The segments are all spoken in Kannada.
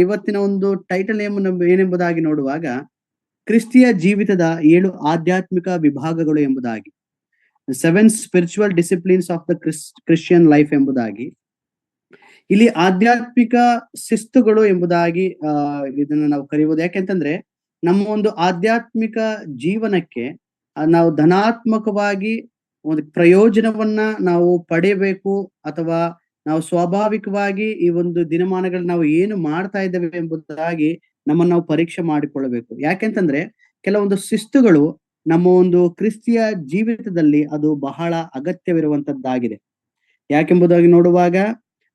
ಇವತ್ತಿನ ಒಂದು ಟೈಟಲ್ ಏನೆಂಬುದಾಗಿ ನೋಡುವಾಗ, ಕ್ರಿಸ್ತಿಯ ಜೀವಿತದ 7 ಆಧ್ಯಾತ್ಮಿಕ ವಿಭಾಗಗಳು ಎಂಬುದಾಗಿ, 7 spiritual disciplines of the Christian life ಎಂಬುದಾಗಿ. ಇಲ್ಲಿ ಆಧ್ಯಾತ್ಮಿಕ ಶಿಸ್ತುಗಳು ಎಂಬುದಾಗಿ ಇದನ್ನ ನಾವು ಕರೆಯುವುದು. ಯಾಕೆಂತಂದ್ರೆ ನಮ್ಮ ಒಂದು ಆಧ್ಯಾತ್ಮಿಕ ಜೀವನಕ್ಕೆ ನಾವು ಧನಾತ್ಮಕವಾಗಿ ಒಂದು ಪ್ರಯೋಜನವನ್ನ ನಾವು ಪಡೆಯಬೇಕು, ಅಥವಾ ನಾವು ಸ್ವಾಭಾವಿಕವಾಗಿ ಈ ಒಂದು ದಿನಮಾನಗಳಲ್ಲಿ ನಾವು ಏನು ಮಾಡ್ತಾ ಇದ್ದೇವೆ ಎಂಬುದಾಗಿ ನಮ್ಮನ್ನು ನಾವು ಪರೀಕ್ಷೆ ಮಾಡಿಕೊಳ್ಳಬೇಕು. ಯಾಕೆಂತಂದ್ರೆ ಕೆಲವೊಂದು ಶಿಸ್ತುಗಳು ನಮ್ಮ ಒಂದು ಕ್ರಿಸ್ತಿಯ ಜೀವಿತದಲ್ಲಿ ಅದು ಬಹಳ ಅಗತ್ಯವಿರುವಂತದ್ದಾಗಿದೆ. ಯಾಕೆಂಬುದಾಗಿ ನೋಡುವಾಗ,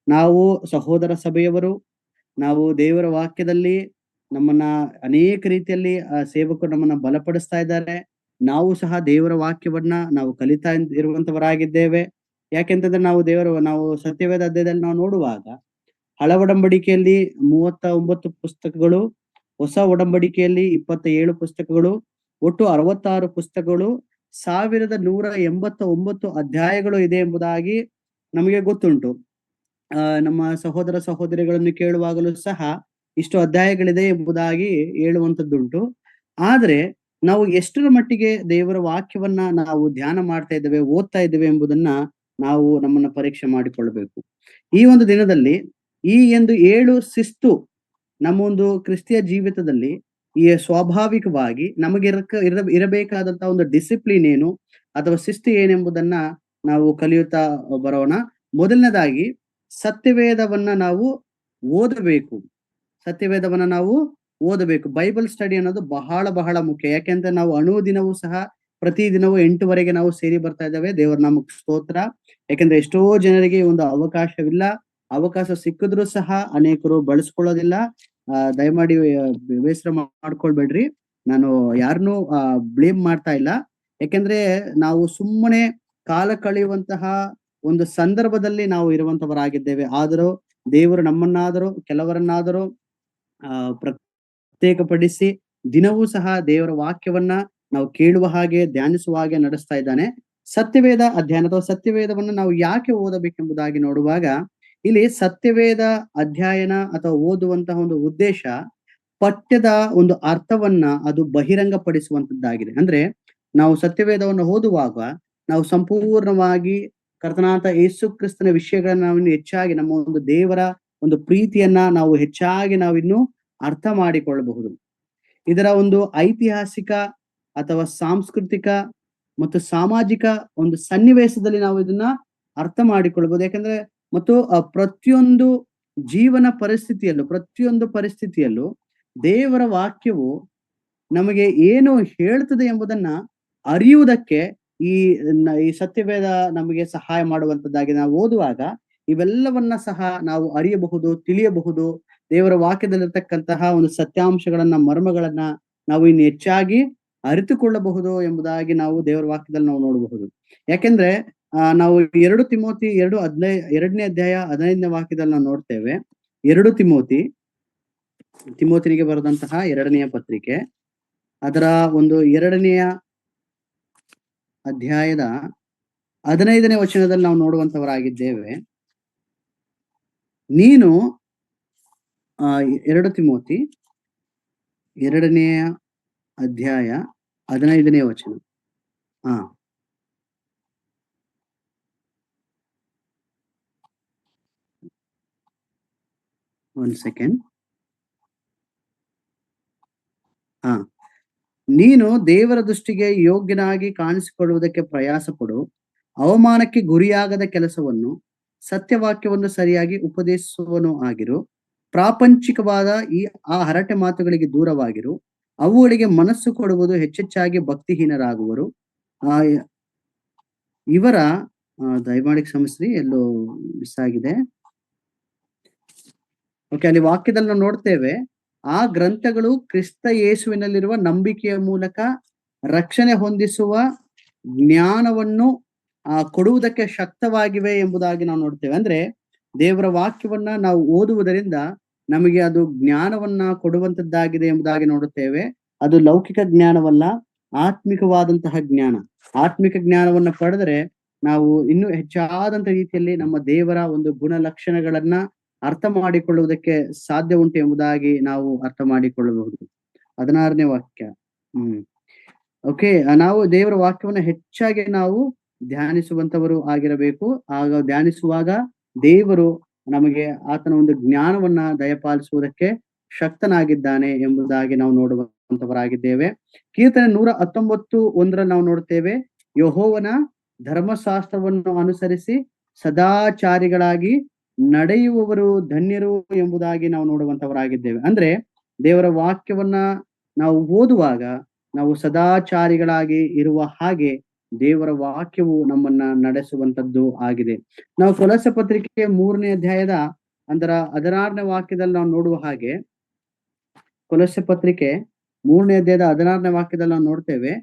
ನಾವು ಸಹೋದರ ಸಭೆಯವರು, ನಾವು ದೇವರ ವಾಕ್ಯದಲ್ಲಿ ನಮ್ಮನ್ನ ಅನೇಕ ರೀತಿಯಲ್ಲಿ ಸೇವಕರು ನಮ್ಮನ್ನ ಬಲಪಡಿಸ್ತಾ ಇದ್ದಾರೆ. ನಾವು ಸಹ ದೇವರ ವಾಕ್ಯವನ್ನ ನಾವು ಕಲಿತಾ ಇರುವಂತವರಾಗಿದ್ದೇವೆ. ಯಾಕೆಂತಂದ್ರೆ ನಾವು ಸತ್ಯವೇದ ಅಧ್ಯಾಯದಲ್ಲಿ ನಾವು ನೋಡುವಾಗ, ಹಳ ಒಡಂಬಡಿಕೆಯಲ್ಲಿ 39 ಪುಸ್ತಕಗಳು, ಹೊಸ ಒಡಂಬಡಿಕೆಯಲ್ಲಿ 27 ಪುಸ್ತಕಗಳು, ಒಟ್ಟು 66 ಪುಸ್ತಕಗಳು, 1189 ಅಧ್ಯಾಯಗಳು ಇದೆ ಎಂಬುದಾಗಿ ನಮಗೆ ಗೊತ್ತುಂಟು. ನಮ್ಮ ಸಹೋದರ ಸಹೋದರಿಗಳನ್ನು ಕೇಳುವಾಗಲೂ ಸಹ ಇಷ್ಟು ಅಧ್ಯಾಯಗಳಿದೆ ಎಂಬುದಾಗಿ ಹೇಳುವಂತದ್ದುಂಟು. ಆದ್ರೆ ನಾವು ಎಷ್ಟರ ಮಟ್ಟಿಗೆ ದೇವರ ವಾಕ್ಯವನ್ನ ನಾವು ಧ್ಯಾನ ಮಾಡ್ತಾ ಇದ್ದೇವೆ, ಓದ್ತಾ ಇದ್ದೇವೆ ಎಂಬುದನ್ನ ನಾವು ನಮ್ಮನ್ನ ಪರೀಕ್ಷೆ ಮಾಡಿಕೊಳ್ಳಬೇಕು. ಈ ಒಂದು ದಿನದಲ್ಲಿ ಈ ಒಂದು 7 ಶಿಸ್ತು ನಮ್ಮ ಒಂದು ಕ್ರಿಸ್ತಿಯ ಜೀವಿತದಲ್ಲಿ ಈ ಸ್ವಾಭಾವಿಕವಾಗಿ ನಮಗೆ ಇರಬೇಕಾದಂತಹ ಒಂದು ಡಿಸಿಪ್ಲಿನ್ ಏನು ಅಥವಾ ಶಿಸ್ತು ಏನೆಂಬುದನ್ನ ನಾವು ಕಲಿಯುತ್ತಾ ಬರೋಣ. ಮೊದಲನೇದಾಗಿ ಸತ್ಯವೇದವನ್ನ ನಾವು ಓದಬೇಕು. ಸತ್ಯವೇದವನ್ನ ನಾವು ಓದಬೇಕು. ಬೈಬಲ್ ಸ್ಟಡಿ ಅನ್ನೋದು ಬಹಳ ಬಹಳ ಮುಖ್ಯ. ಯಾಕೆಂದ್ರೆ ನಾವು ಅನುದಿನವೂ ಸಹ ಪ್ರತಿದಿನವೂ 8ವರೆಗೆ ನಾವು ಸೇರಿ ಬರ್ತಾ ಇದ್ದೇವೆ. ದೇವರ ನಾಮಕ್ಕೆ ಸ್ತೋತ್ರ. ಯಾಕೆಂದ್ರೆ ಎಷ್ಟೋ ಜನರಿಗೆ ಒಂದು ಅವಕಾಶವಿಲ್ಲ. ಅವಕಾಶ ಸಿಕ್ಕಿದ್ರು ಸಹ ಅನೇಕರು ಬಳಸ್ಕೊಳ್ಳೋದಿಲ್ಲ. ದಯಮಾಡಿ ಬೇಸರ ಮಾಡ್ಕೊಳ್ಬೇಡ್ರಿ. ನಾನು ಯಾರನ್ನೂ ಬ್ಲೇಮ್ ಮಾಡ್ತಾ ಇಲ್ಲ. ಯಾಕೆಂದ್ರೆ ನಾವು ಸುಮ್ಮನೆ ಕಾಲ ಕಳೆಯುವಂತಹ ಒಂದು ಸಂದರ್ಭದಲ್ಲಿ ನಾವು ಇರುವಂತವರಾಗಿದ್ದೇವೆ. ಆದರೂ ದೇವರು ನಮ್ಮನ್ನಾದರೂ ಕೆಲವರನ್ನಾದರೂ ಪ್ರತ್ಯೇಕಪಡಿಸಿ ದಿನವೂ ಸಹ ದೇವರ ವಾಕ್ಯವನ್ನ ನಾವು ಕೇಳುವ ಹಾಗೆ, ಧ್ಯಾನಿಸುವ ಹಾಗೆ ನಡೆಸ್ತಾ ಇದ್ದಾನೆ. ಸತ್ಯವೇದ ಅಧ್ಯಯನ ಅಥವಾ ಸತ್ಯವೇದವನ್ನು ನಾವು ಯಾಕೆ ಓದಬೇಕೆಂಬುದಾಗಿ ನೋಡುವಾಗ, ಇಲ್ಲಿ ಸತ್ಯವೇದ ಅಧ್ಯಯನ ಅಥವಾ ಓದುವಂತಹ ಒಂದು ಉದ್ದೇಶ ಪಠ್ಯದ ಒಂದು ಅರ್ಥವನ್ನ ಅದು ಬಹಿರಂಗಪಡಿಸುವಂತದ್ದಾಗಿದೆ. ಅಂದ್ರೆ ನಾವು ಸತ್ಯವೇದವನ್ನು ಓದುವಾಗ ನಾವು ಸಂಪೂರ್ಣವಾಗಿ ಕರ್ತನಾದ ಯೇಸು ಕ್ರಿಸ್ತನ ವಿಷಯಗಳನ್ನ ನಾವು ಹೆಚ್ಚಾಗಿ, ನಮ್ಮ ಒಂದು ದೇವರ ಒಂದು ಪ್ರೀತಿಯನ್ನ ನಾವು ಹೆಚ್ಚಾಗಿ ನಾವಿನ್ನು ಅರ್ಥ ಮಾಡಿಕೊಳ್ಳಬಹುದು. ಇದರ ಒಂದು ಐತಿಹಾಸಿಕ ಅಥವಾ ಸಾಂಸ್ಕೃತಿಕ ಮತ್ತು ಸಾಮಾಜಿಕ ಒಂದು ಸನ್ನಿವೇಶದಲ್ಲಿ ನಾವು ಇದನ್ನ ಅರ್ಥ ಮಾಡಿಕೊಳ್ಬಹುದು. ಯಾಕಂದ್ರೆ ಮತ್ತು ಪ್ರತಿಯೊಂದು ಜೀವನ ಪ್ರತಿಯೊಂದು ಪರಿಸ್ಥಿತಿಯಲ್ಲೂ ದೇವರ ವಾಕ್ಯವು ನಮಗೆ ಏನು ಹೇಳ್ತದೆ ಎಂಬುದನ್ನ ಅರಿಯುವುದಕ್ಕೆ ಈ ಸತ್ಯವೇದ ನಮಗೆ ಸಹಾಯ ಮಾಡುವಂತದ್ದಾಗಿ. ನಾವು ಓದುವಾಗ ಇವೆಲ್ಲವನ್ನ ಸಹ ನಾವು ಅರಿಯಬಹುದು, ತಿಳಿಯಬಹುದು. ದೇವರ ವಾಕ್ಯದಲ್ಲಿರ್ತಕ್ಕಂತಹ ಒಂದು ಸತ್ಯಾಂಶಗಳನ್ನ, ಮರ್ಮಗಳನ್ನ ನಾವು ಇನ್ನು ಹೆಚ್ಚಾಗಿ ಅರಿತುಕೊಳ್ಳಬಹುದು ಎಂಬುದಾಗಿ ನಾವು ದೇವರ ವಾಕ್ಯದಲ್ಲಿ ನಾವು ನೋಡಬಹುದು. ಯಾಕೆಂದ್ರೆ ನಾವು 2 ತಿಮೋತಿ 2ನೇ ಅಧ್ಯಾಯ 15ನೇ ವಾಕ್ಯದಲ್ಲಿ ನಾವು ನೋಡ್ತೇವೆ. 2 ತಿಮೋತಿನಿಗೆ ಬರೆದಂತಹ 2ನೆಯ ಪತ್ರಿಕೆ, ಅದರ ಒಂದು 2ನೆಯ ಅಧ್ಯಾಯದ 15ನೇ ವಚನದಲ್ಲಿ ನಾವು ನೋಡುವಂತವರಾಗಿದ್ದೇವೆ. ನೀನು 2 ತಿಮೋತಿ 2ನೆಯ ಅಧ್ಯಾಯ 15ನೇ ವಚನ. ಒಂದು ಸೆಕೆಂಡ್. ನೀನು ದೇವರ ದೃಷ್ಟಿಗೆ ಯೋಗ್ಯನಾಗಿ ಕಾಣಿಸಿಕೊಳ್ಳುವುದಕ್ಕೆ ಪ್ರಯಾಸ ಪಡು. ಅವಮಾನಕ್ಕೆ ಗುರಿಯಾಗದ ಕೆಲಸವನ್ನು, ಸತ್ಯವಾಕ್ಯವನ್ನು ಸರಿಯಾಗಿ ಉಪದೇಶಿಸುವನು ಆಗಿರು. ಪ್ರಾಪಂಚಿಕವಾದ ಆ ಹರಟೆ ಮಾತುಗಳಿಗೆ ದೂರವಾಗಿರು. ಅವುಗಳಿಗೆ ಮನಸ್ಸು ಕೊಡುವುದು ಹೆಚ್ಚೆಚ್ಚಾಗಿ ಭಕ್ತಿಹೀನರಾಗುವರು. ಇವರ ದಯಮಾಡಿ ಕ್ಷಮಿಸ್ರಿ, ಎಲ್ಲೋ ಮಿಸ್ ಆಗಿದೆ. ಓಕೆ, ಅಲ್ಲಿ ವಾಕ್ಯದಲ್ಲಿ ನಾವು ನೋಡ್ತೇವೆ, ಆ ಗ್ರಂಥಗಳು ಕ್ರಿಸ್ತ ಯೇಸುವಿನಲ್ಲಿರುವ ನಂಬಿಕೆಯ ಮೂಲಕ ರಕ್ಷಣೆ ಹೊಂದಿಸುವ ಜ್ಞಾನವನ್ನು ಕೊಡುವುದಕ್ಕೆ ಶಕ್ತವಾಗಿವೆ ಎಂಬುದಾಗಿ ನಾವು ನೋಡ್ತೇವೆ. ಅಂದ್ರೆ ದೇವರ ವಾಕ್ಯವನ್ನ ನಾವು ಓದುವುದರಿಂದ ನಮಗೆ ಅದು ಜ್ಞಾನವನ್ನ ಕೊಡುವಂತದ್ದಾಗಿದೆ ಎಂಬುದಾಗಿ ನೋಡುತ್ತೇವೆ. ಅದು ಲೌಕಿಕ ಜ್ಞಾನವಲ್ಲ, ಆತ್ಮಿಕವಾದಂತಹ ಜ್ಞಾನ. ಆತ್ಮಿಕ ಜ್ಞಾನವನ್ನ ಪಡೆದರೆ ನಾವು ಇನ್ನೂ ಹೆಚ್ಚಾದಂತ ರೀತಿಯಲ್ಲಿ ನಮ್ಮ ದೇವರ ಒಂದು ಗುಣಲಕ್ಷಣಗಳನ್ನ ಅರ್ಥ ಮಾಡಿಕೊಳ್ಳುವುದಕ್ಕೆ ಸಾಧ್ಯ ಉಂಟು ಎಂಬುದಾಗಿ ನಾವು ಅರ್ಥ ಮಾಡಿಕೊಳ್ಳಬಹುದು. 16ನೇ ವಾಕ್ಯ. ಓಕೆ. ನಾವು ದೇವರ ವಾಕ್ಯವನ್ನ ಹೆಚ್ಚಾಗಿ ನಾವು ಧ್ಯಾನಿಸುವಂತವರು ಆಗಿರಬೇಕು. ಆಗ ಧ್ಯಾನಿಸುವಾಗ ದೇವರು ನಮಗೆ ಆತನ ಒಂದು ಜ್ಞಾನವನ್ನ ದಯಪಾಲಿಸುವುದಕ್ಕೆ ಶಕ್ತನಾಗಿದ್ದಾನೆ ಎಂಬುದಾಗಿ ನಾವು ನೋಡುವಂತವರಾಗಿದ್ದೇವೆ. ಕೀರ್ತನೆ 119:1 ನಾವು ನೋಡ್ತೇವೆ, ಯೆಹೋವನ ಧರ್ಮಶಾಸ್ತ್ರವನ್ನು ಅನುಸರಿಸಿ ಸದಾಚಾರಿಗಳಾಗಿ ನಡೆಯುವವರು ಧನ್ಯರು ಎಂಬುದಾಗಿ ನಾವು ನೋಡುವಂತವರಾಗಿದ್ದೇವೆ. ಅಂದ್ರೆ ದೇವರ ವಾಕ್ಯವನ್ನ ನಾವು ಓದುವಾಗ ನಾವು ಸದಾಚಾರಿಗಳಾಗಿ ಇರುವ ಹಾಗೆ ದೇವರ ವಾಕ್ಯವು ನಮ್ಮನ್ನ ನಡೆಸುವಂತದ್ದು ಆಗಿದೆ. ನಾವು ಕೊಲೊಸ್ಸೆ ಪತ್ರಿಕೆ 3ನೇ ಅಧ್ಯಾಯದ 16ನೇ ವಾಕ್ಯದಲ್ಲಿ ನಾವು ನೋಡುವ ಹಾಗೆ, ಕೊಲೊಸ್ಸೆ ಪತ್ರಿಕೆ 3ನೇ ಅಧ್ಯಾಯದ 16ನೇ ವಾಕ್ಯದಲ್ಲಿ ನಾವು ನೋಡ್ತೇವೆ,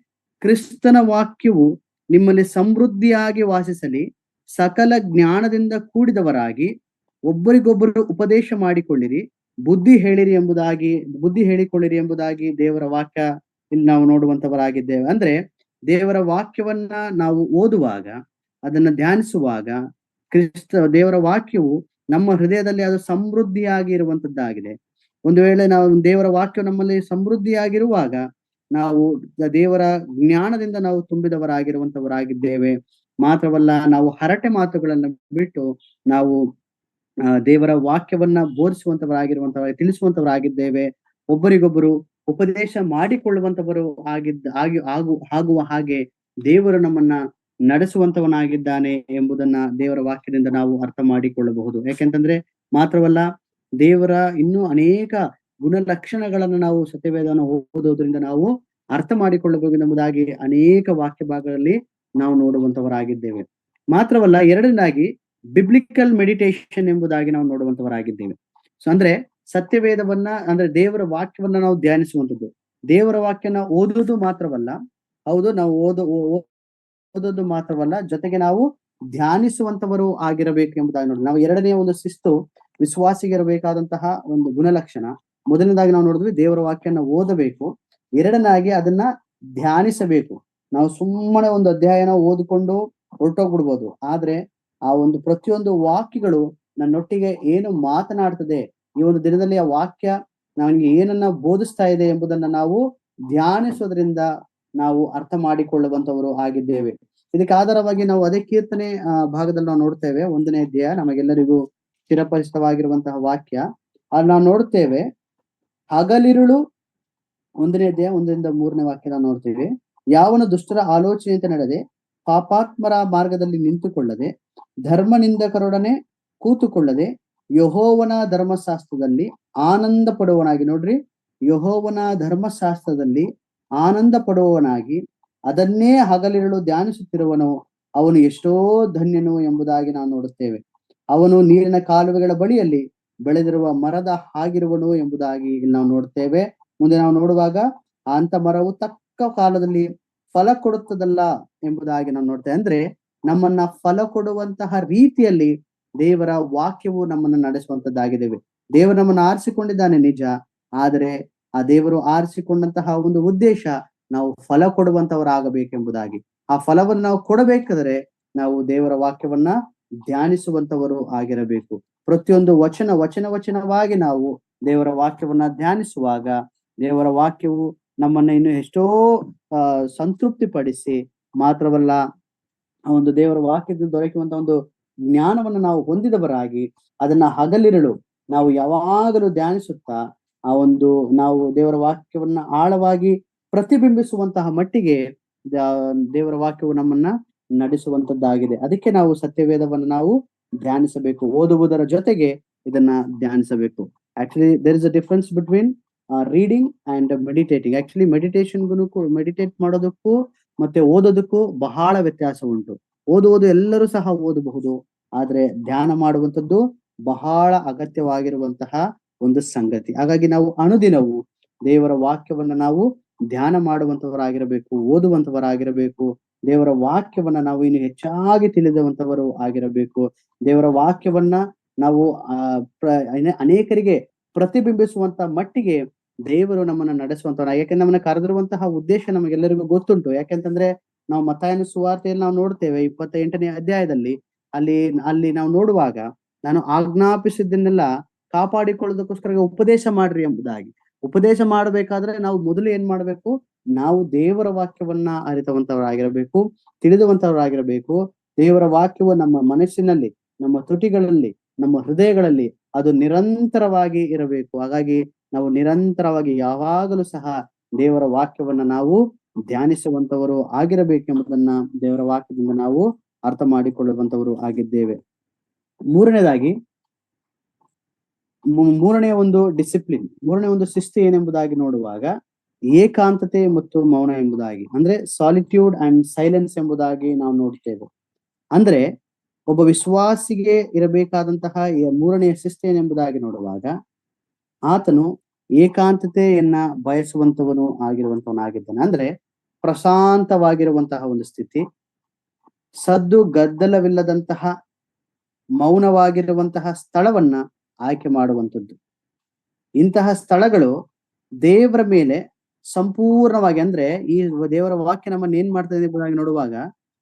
ಕ್ರಿಸ್ತನ ವಾಕ್ಯವು ನಿಮ್ಮಲ್ಲಿ ಸಮೃದ್ಧಿಯಾಗಿ ವಾಸಿಸಲಿ, ಸಕಲ ಜ್ಞಾನದಿಂದ ಕೂಡಿದವರಾಗಿ ಒಬ್ಬರಿಗೊಬ್ಬರು ಉಪದೇಶ ಮಾಡಿಕೊಳ್ಳಿರಿ, ಬುದ್ಧಿ ಹೇಳಿಕೊಳ್ಳಿರಿ ಎಂಬುದಾಗಿ ದೇವರ ವಾಕ್ಯ ಇಲ್ಲಿ ನಾವು ನೋಡುವಂತವರಾಗಿದ್ದೇವೆ. ಅಂದ್ರೆ ದೇವರ ವಾಕ್ಯವನ್ನ ನಾವು ಓದುವಾಗ, ಅದನ್ನ ಧ್ಯಾನಿಸುವಾಗ ದೇವರ ವಾಕ್ಯವು ನಮ್ಮ ಹೃದಯದಲ್ಲಿ ಅದು ಸಮೃದ್ಧಿಯಾಗಿ ಇರುವಂತದ್ದಾಗಿದೆ. ಒಂದು ವೇಳೆ ನಾವು ದೇವರ ವಾಕ್ಯ ನಮ್ಮಲ್ಲಿ ಸಮೃದ್ಧಿಯಾಗಿರುವಾಗ ನಾವು ದೇವರ ಜ್ಞಾನದಿಂದ ನಾವು ತುಂಬಿದವರಾಗಿರುವಂತವರಾಗಿದ್ದೇವೆ. ಮಾತ್ರವಲ್ಲ, ನಾವು ಹರಟೆ ಮಾತುಗಳನ್ನ ಬಿಟ್ಟು ನಾವು ದೇವರ ವಾಕ್ಯವನ್ನ ತಿಳಿಸುವಂತವರಾಗಿದ್ದೇವೆ. ಒಬ್ಬರಿಗೊಬ್ಬರು ಉಪದೇಶ ಮಾಡಿಕೊಳ್ಳುವಂತವರು ಆಗುವ ಹಾಗೆ ದೇವರು ನಮ್ಮನ್ನ ನಡೆಸುವಂತವನಾಗಿದ್ದಾನೆ ಎಂಬುದನ್ನ ದೇವರ ವಾಕ್ಯದಿಂದ ನಾವು ಅರ್ಥ ಮಾಡಿಕೊಳ್ಳಬಹುದು. ಯಾಕೆಂತಂದ್ರೆ ಮಾತ್ರವಲ್ಲ, ದೇವರ ಇನ್ನೂ ಅನೇಕ ಗುಣಲಕ್ಷಣಗಳನ್ನ ನಾವು ಸತ್ಯವೇದವನ್ನು ಓದೋದ್ರಿಂದ ನಾವು ಅರ್ಥ ಮಾಡಿಕೊಳ್ಳಬಹುದೆಂಬುದಾಗಿ ಅನೇಕ ವಾಕ್ಯ ಭಾಗಗಳಲ್ಲಿ ನಾವು ನೋಡುವಂತವರಾಗಿದ್ದೇವೆ. ಮಾತ್ರವಲ್ಲ, ಎರಡನೇದಾಗಿ ಬಿಬ್ಲಿಕಲ್ ಮೆಡಿಟೇಷನ್ ಎಂಬುದಾಗಿ ನಾವು ನೋಡುವಂತವರಾಗಿದ್ದೇವೆ. ಸೊ ಅಂದ್ರೆ ಸತ್ಯವೇದವನ್ನ, ಅಂದ್ರೆ ದೇವರ ವಾಕ್ಯವನ್ನ ನಾವು ಧ್ಯಾನಿಸುವಂಥದ್ದು. ದೇವರ ವಾಕ್ಯನ ಓದುವುದು ಮಾತ್ರವಲ್ಲ, ಹೌದು, ನಾವು ಓದೋದು ಮಾತ್ರವಲ್ಲ, ಜೊತೆಗೆ ನಾವು ಧ್ಯಾನಿಸುವಂತವರು ಆಗಿರಬೇಕು ಎಂಬುದಾಗಿ ನೋಡಿ. ನಾವು ಎರಡನೆಯ ಒಂದು ಶಿಸ್ತು ವಿಶ್ವಾಸಿಗಿರಬೇಕಾದಂತಹ ಒಂದು ಗುಣಲಕ್ಷಣ. ಮೊದಲನೇದಾಗಿ ನಾವು ನೋಡಿದ್ವಿ, ದೇವರ ವಾಕ್ಯನ ಓದಬೇಕು. ಎರಡನೇದಾಗಿ ಅದನ್ನ ಧ್ಯಾನಿಸಬೇಕು. ನಾವು ಸುಮ್ಮನೆ ಒಂದು ಅಧ್ಯಾಯನ ಓದಿಕೊಂಡು ಹೊರಟೋಗ್ಬಿಡ್ಬೋದು, ಆದ್ರೆ ಆ ಒಂದು ಪ್ರತಿಯೊಂದು ವಾಕ್ಯಗಳು ನನ್ನೊಟ್ಟಿಗೆ ಏನು ಮಾತನಾಡ್ತದೆ, ಈ ಒಂದು ದಿನದಲ್ಲಿ ಆ ವಾಕ್ಯ ನಮಗೆ ಏನನ್ನ ಬೋಧಿಸ್ತಾ ಇದೆ ಎಂಬುದನ್ನ ನಾವು ಧ್ಯಾನಿಸೋದ್ರಿಂದ ನಾವು ಅರ್ಥ ಮಾಡಿಕೊಳ್ಳುವಂತವರು ಆಗಿದ್ದೇವೆ. ಇದಕ್ಕೆ ಆಧಾರವಾಗಿ ನಾವು ಅದೇ ಕೀರ್ತನೆ ಭಾಗದಲ್ಲಿ ನಾವು ನೋಡ್ತೇವೆ, 1ನೇ ಅಧ್ಯಾಯ, ನಮಗೆಲ್ಲರಿಗೂ ಚಿರಪರಿಚಿತವಾಗಿರುವಂತಹ ವಾಕ್ಯ. ಅಲ್ಲಿ ನಾವು ನೋಡ್ತೇವೆ, ಹಗಲಿರುಳು 1ನೇ ಅಧ್ಯಾಯ 1-3ನೇ ವಾಕ್ಯ ನಾವು ನೋಡ್ತೇವೆ, ಯಾವನು ದುಷ್ಟರ ಆಲೋಚನೆಯಂತೆ ನಡೆದೆ, ಪಾಪಾತ್ಮರ ಮಾರ್ಗದಲ್ಲಿ ನಿಂತುಕೊಳ್ಳದೆ, ಧರ್ಮ ನಿಂದಕರೊಡನೆ ಕೂತುಕೊಳ್ಳದೆ, ಯೆಹೋವನ ಧರ್ಮಶಾಸ್ತ್ರದಲ್ಲಿ ಆನಂದ ಪಡುವವನಾಗಿ, ನೋಡ್ರಿ, ಯೆಹೋವನ ಧರ್ಮಶಾಸ್ತ್ರದಲ್ಲಿ ಆನಂದ ಪಡುವವನಾಗಿ ಅದನ್ನೇ ಹಗಲಿರುಳು ಧ್ಯಾನಿಸುತ್ತಿರುವನು, ಅವನು ಎಷ್ಟೋ ಧನ್ಯನು ಎಂಬುದಾಗಿ ನಾವು ನೋಡುತ್ತೇವೆ. ಅವನು ನೀರಿನ ಕಾಲುವೆಗಳ ಬಳಿಯಲ್ಲಿ ಬೆಳೆದಿರುವ ಮರದ ಹಾಗಿರುವನು ಎಂಬುದಾಗಿ ಇಲ್ಲಿ ನಾವು ನೋಡ್ತೇವೆ. ಮುಂದೆ ನಾವು ನೋಡುವಾಗ, ಅಂತ ಮರವು ತಕ್ಕ ಕಾಲದಲ್ಲಿ ಫಲ ಕೊಡುತ್ತದಲ್ಲ ಎಂಬುದಾಗಿ ನಾವು ನೋಡ್ತೇವೆ. ಅಂದ್ರೆ ನಮ್ಮನ್ನ ಫಲ ಕೊಡುವಂತಹ ರೀತಿಯಲ್ಲಿ ದೇವರ ವಾಕ್ಯವು ನಮ್ಮನ್ನು ನಡೆಸುವಂತದ್ದಾಗಿದ್ದೇವೆ. ದೇವರು ನಮ್ಮನ್ನು ಆರಿಸಿಕೊಂಡಿದ್ದಾನೆ ನಿಜ, ಆದರೆ ಆ ದೇವರು ಆರಿಸಿಕೊಂಡಂತಹ ಒಂದು ಉದ್ದೇಶ ನಾವು ಫಲ ಕೊಡುವಂತವರಾಗಬೇಕೆಂಬುದಾಗಿ. ಆ ಫಲವನ್ನು ನಾವು ಕೊಡಬೇಕಾದರೆ ನಾವು ದೇವರ ವಾಕ್ಯವನ್ನ ಧ್ಯಾನಿಸುವಂತವರು ಆಗಿರಬೇಕು. ಪ್ರತಿಯೊಂದು ವಚನವಾಗಿ ನಾವು ದೇವರ ವಾಕ್ಯವನ್ನ ಧ್ಯಾನಿಸುವಾಗ ದೇವರ ವಾಕ್ಯವು ನಮ್ಮನ್ನ ಇನ್ನು ಎಷ್ಟೋ ಸಂತೃಪ್ತಿ ಪಡಿಸಿ, ಮಾತ್ರವಲ್ಲ, ಆ ಒಂದು ದೇವರ ವಾಕ್ಯದಿಂದ ದೊರಕುವಂತ ಒಂದು ಜ್ಞಾನವನ್ನು ನಾವು ಹೊಂದಿದವರಾಗಿ ಅದನ್ನ ಹಗಲಿರುಳು ನಾವು ಯಾವಾಗಲೂ ಧ್ಯಾನಿಸುತ್ತಾ ಆ ಒಂದು ನಾವು ದೇವರ ವಾಕ್ಯವನ್ನ ಆಳವಾಗಿ ಪ್ರತಿಬಿಂಬಿಸುವಂತಹ ಮಟ್ಟಿಗೆ ದೇವರ ವಾಕ್ಯವು ನಮ್ಮನ್ನ ನಡೆಸುವಂತದ್ದಾಗಿದೆ. ಅದಕ್ಕೆ ನಾವು ಸತ್ಯವೇದವನ್ನು ನಾವು ಧ್ಯಾನಿಸಬೇಕು. ಓದುವುದರ ಜೊತೆಗೆ ಇದನ್ನ ಧ್ಯಾನಿಸಬೇಕು. Actually there is a difference between reading and meditating. Actually meditate ಮಾಡೋದಕ್ಕೂ ಮತ್ತೆ ಓದೋದಕ್ಕೂ ಬಹಳ ವ್ಯತ್ಯಾಸ ಉಂಟು. ಓದುವುದು ಎಲ್ಲರೂ ಸಹ ಓದಬಹುದು, ಆದ್ರೆ ಧ್ಯಾನ ಮಾಡುವಂಥದ್ದು ಬಹಳ ಅಗತ್ಯವಾಗಿರುವಂತಹ ಒಂದು ಸಂಗತಿ. ಹಾಗಾಗಿ ನಾವು ಅನುದಿನವೂ ದೇವರ ವಾಕ್ಯವನ್ನ ನಾವು ಧ್ಯಾನ ಮಾಡುವಂತವರಾಗಿರಬೇಕು, ಓದುವಂತವರಾಗಿರಬೇಕು. ದೇವರ ವಾಕ್ಯವನ್ನ ನಾವು ಇನ್ನು ಹೆಚ್ಚಾಗಿ ತಿಳಿದುವಂತವರು ಆಗಿರಬೇಕು. ದೇವರ ವಾಕ್ಯವನ್ನ ನಾವು ಅನೇಕರಿಗೆ ಪ್ರತಿಬಿಂಬಿಸುವಂತ ಮಟ್ಟಿಗೆ ದೇವರು ನಮ್ಮನ್ನ ನಡೆಸುವಂತವ್ರು. ಯಾಕೆಂದ್ರೆ ನಮ್ಮನ್ನ ಕರೆದಿರುವಂತಹ ಉದ್ದೇಶ ನಮಗೆಲ್ಲರಿಗೂ ಗೊತ್ತುಂಟು. ಯಾಕೆಂತಂದ್ರೆ ನಾವು ಮತ್ತಾಯನ ಸುವಾರ್ತೆಯಲ್ಲಿ ನಾವು ನೋಡ್ತೇವೆ 28ನೇ ಅಧ್ಯಾಯದಲ್ಲಿ ಅಲ್ಲಿ ನಾವು ನೋಡುವಾಗ ನಾನು ಆಜ್ಞಾಪಿಸಿದ್ದನ್ನೆಲ್ಲ ಕಾಪಾಡಿಕೊಳ್ಳೋದಕ್ಕೋಸ್ಕರ ಉಪದೇಶ ಮಾಡ್ರಿ ಎಂಬುದಾಗಿ. ಉಪದೇಶ ಮಾಡಬೇಕಾದ್ರೆ ನಾವು ಮೊದಲು ಏನ್ ಮಾಡ್ಬೇಕು? ನಾವು ದೇವರ ವಾಕ್ಯವನ್ನ ಅರಿತವಂತವರಾಗಿರಬೇಕು, ತಿಳಿದುವಂತವರಾಗಿರಬೇಕು. ದೇವರ ವಾಕ್ಯವು ನಮ್ಮ ಮನಸ್ಸಿನಲ್ಲಿ, ನಮ್ಮ ತುಟಿಗಳಲ್ಲಿ, ನಮ್ಮ ಹೃದಯಗಳಲ್ಲಿ ಅದು ನಿರಂತರವಾಗಿ ಇರಬೇಕು. ಹಾಗಾಗಿ ನಾವು ನಿರಂತರವಾಗಿ ಯಾವಾಗಲೂ ಸಹ ದೇವರ ವಾಕ್ಯವನ್ನ ನಾವು ಧ್ಯಾನಿಸುವಂತವರು ಆಗಿರಬೇಕೆಂಬುದನ್ನ ದೇವರ ವಾಕ್ಯದಿಂದ ನಾವು ಅರ್ಥ ಮಾಡಿಕೊಳ್ಳುವಂತವರು ಆಗಿದ್ದೇವೆ. ಮೂರನೇದಾಗಿ ಮೂರನೆಯ ಒಂದು ಡಿಸಿಪ್ಲಿನ್, ಮೂರನೇ ಒಂದು ಶಿಸ್ತು ಏನೆಂಬುದಾಗಿ ನೋಡುವಾಗ ಏಕಾಂತತೆ ಮತ್ತು ಮೌನ ಎಂಬುದಾಗಿ, ಅಂದ್ರೆ ಸಾಲಿಟ್ಯೂಡ್ ಅಂಡ್ ಸೈಲೆನ್ಸ್ ಎಂಬುದಾಗಿ ನಾವು ನೋಡ್ತೇವೆ. ಅಂದ್ರೆ ಒಬ್ಬ ವಿಶ್ವಾಸಿಗೆ ಇರಬೇಕಾದಂತಹ ಈ ಮೂರನೆಯ ಶಿಸ್ತು ಏನೆಂಬುದಾಗಿ ನೋಡುವಾಗ ಆತನು ಏಕಾಂತತೆಯನ್ನ ಬಯಸುವಂತವನು ಆಗಿರುವಂತವನಾಗಿದ್ದಾನೆ. ಅಂದ್ರೆ ಪ್ರಶಾಂತವಾಗಿರುವಂತಹ ಒಂದು ಸ್ಥಿತಿ, ಸದ್ದು ಗದ್ದಲವಿಲ್ಲದಂತಹ ಮೌನವಾಗಿರುವಂತಹ ಸ್ಥಳವನ್ನ ಆಯ್ಕೆ ಮಾಡುವಂಥದ್ದು. ಇಂತಹ ಸ್ಥಳಗಳು ದೇವರ ಮೇಲೆ ಸಂಪೂರ್ಣವಾಗಿ, ಅಂದ್ರೆ ಈ ದೇವರ ವಾಕ್ಯ ನಮ್ಮನ್ನು ಏನ್ ಮಾಡ್ತದೆ ಎಂಬುದಾಗಿ ನೋಡುವಾಗ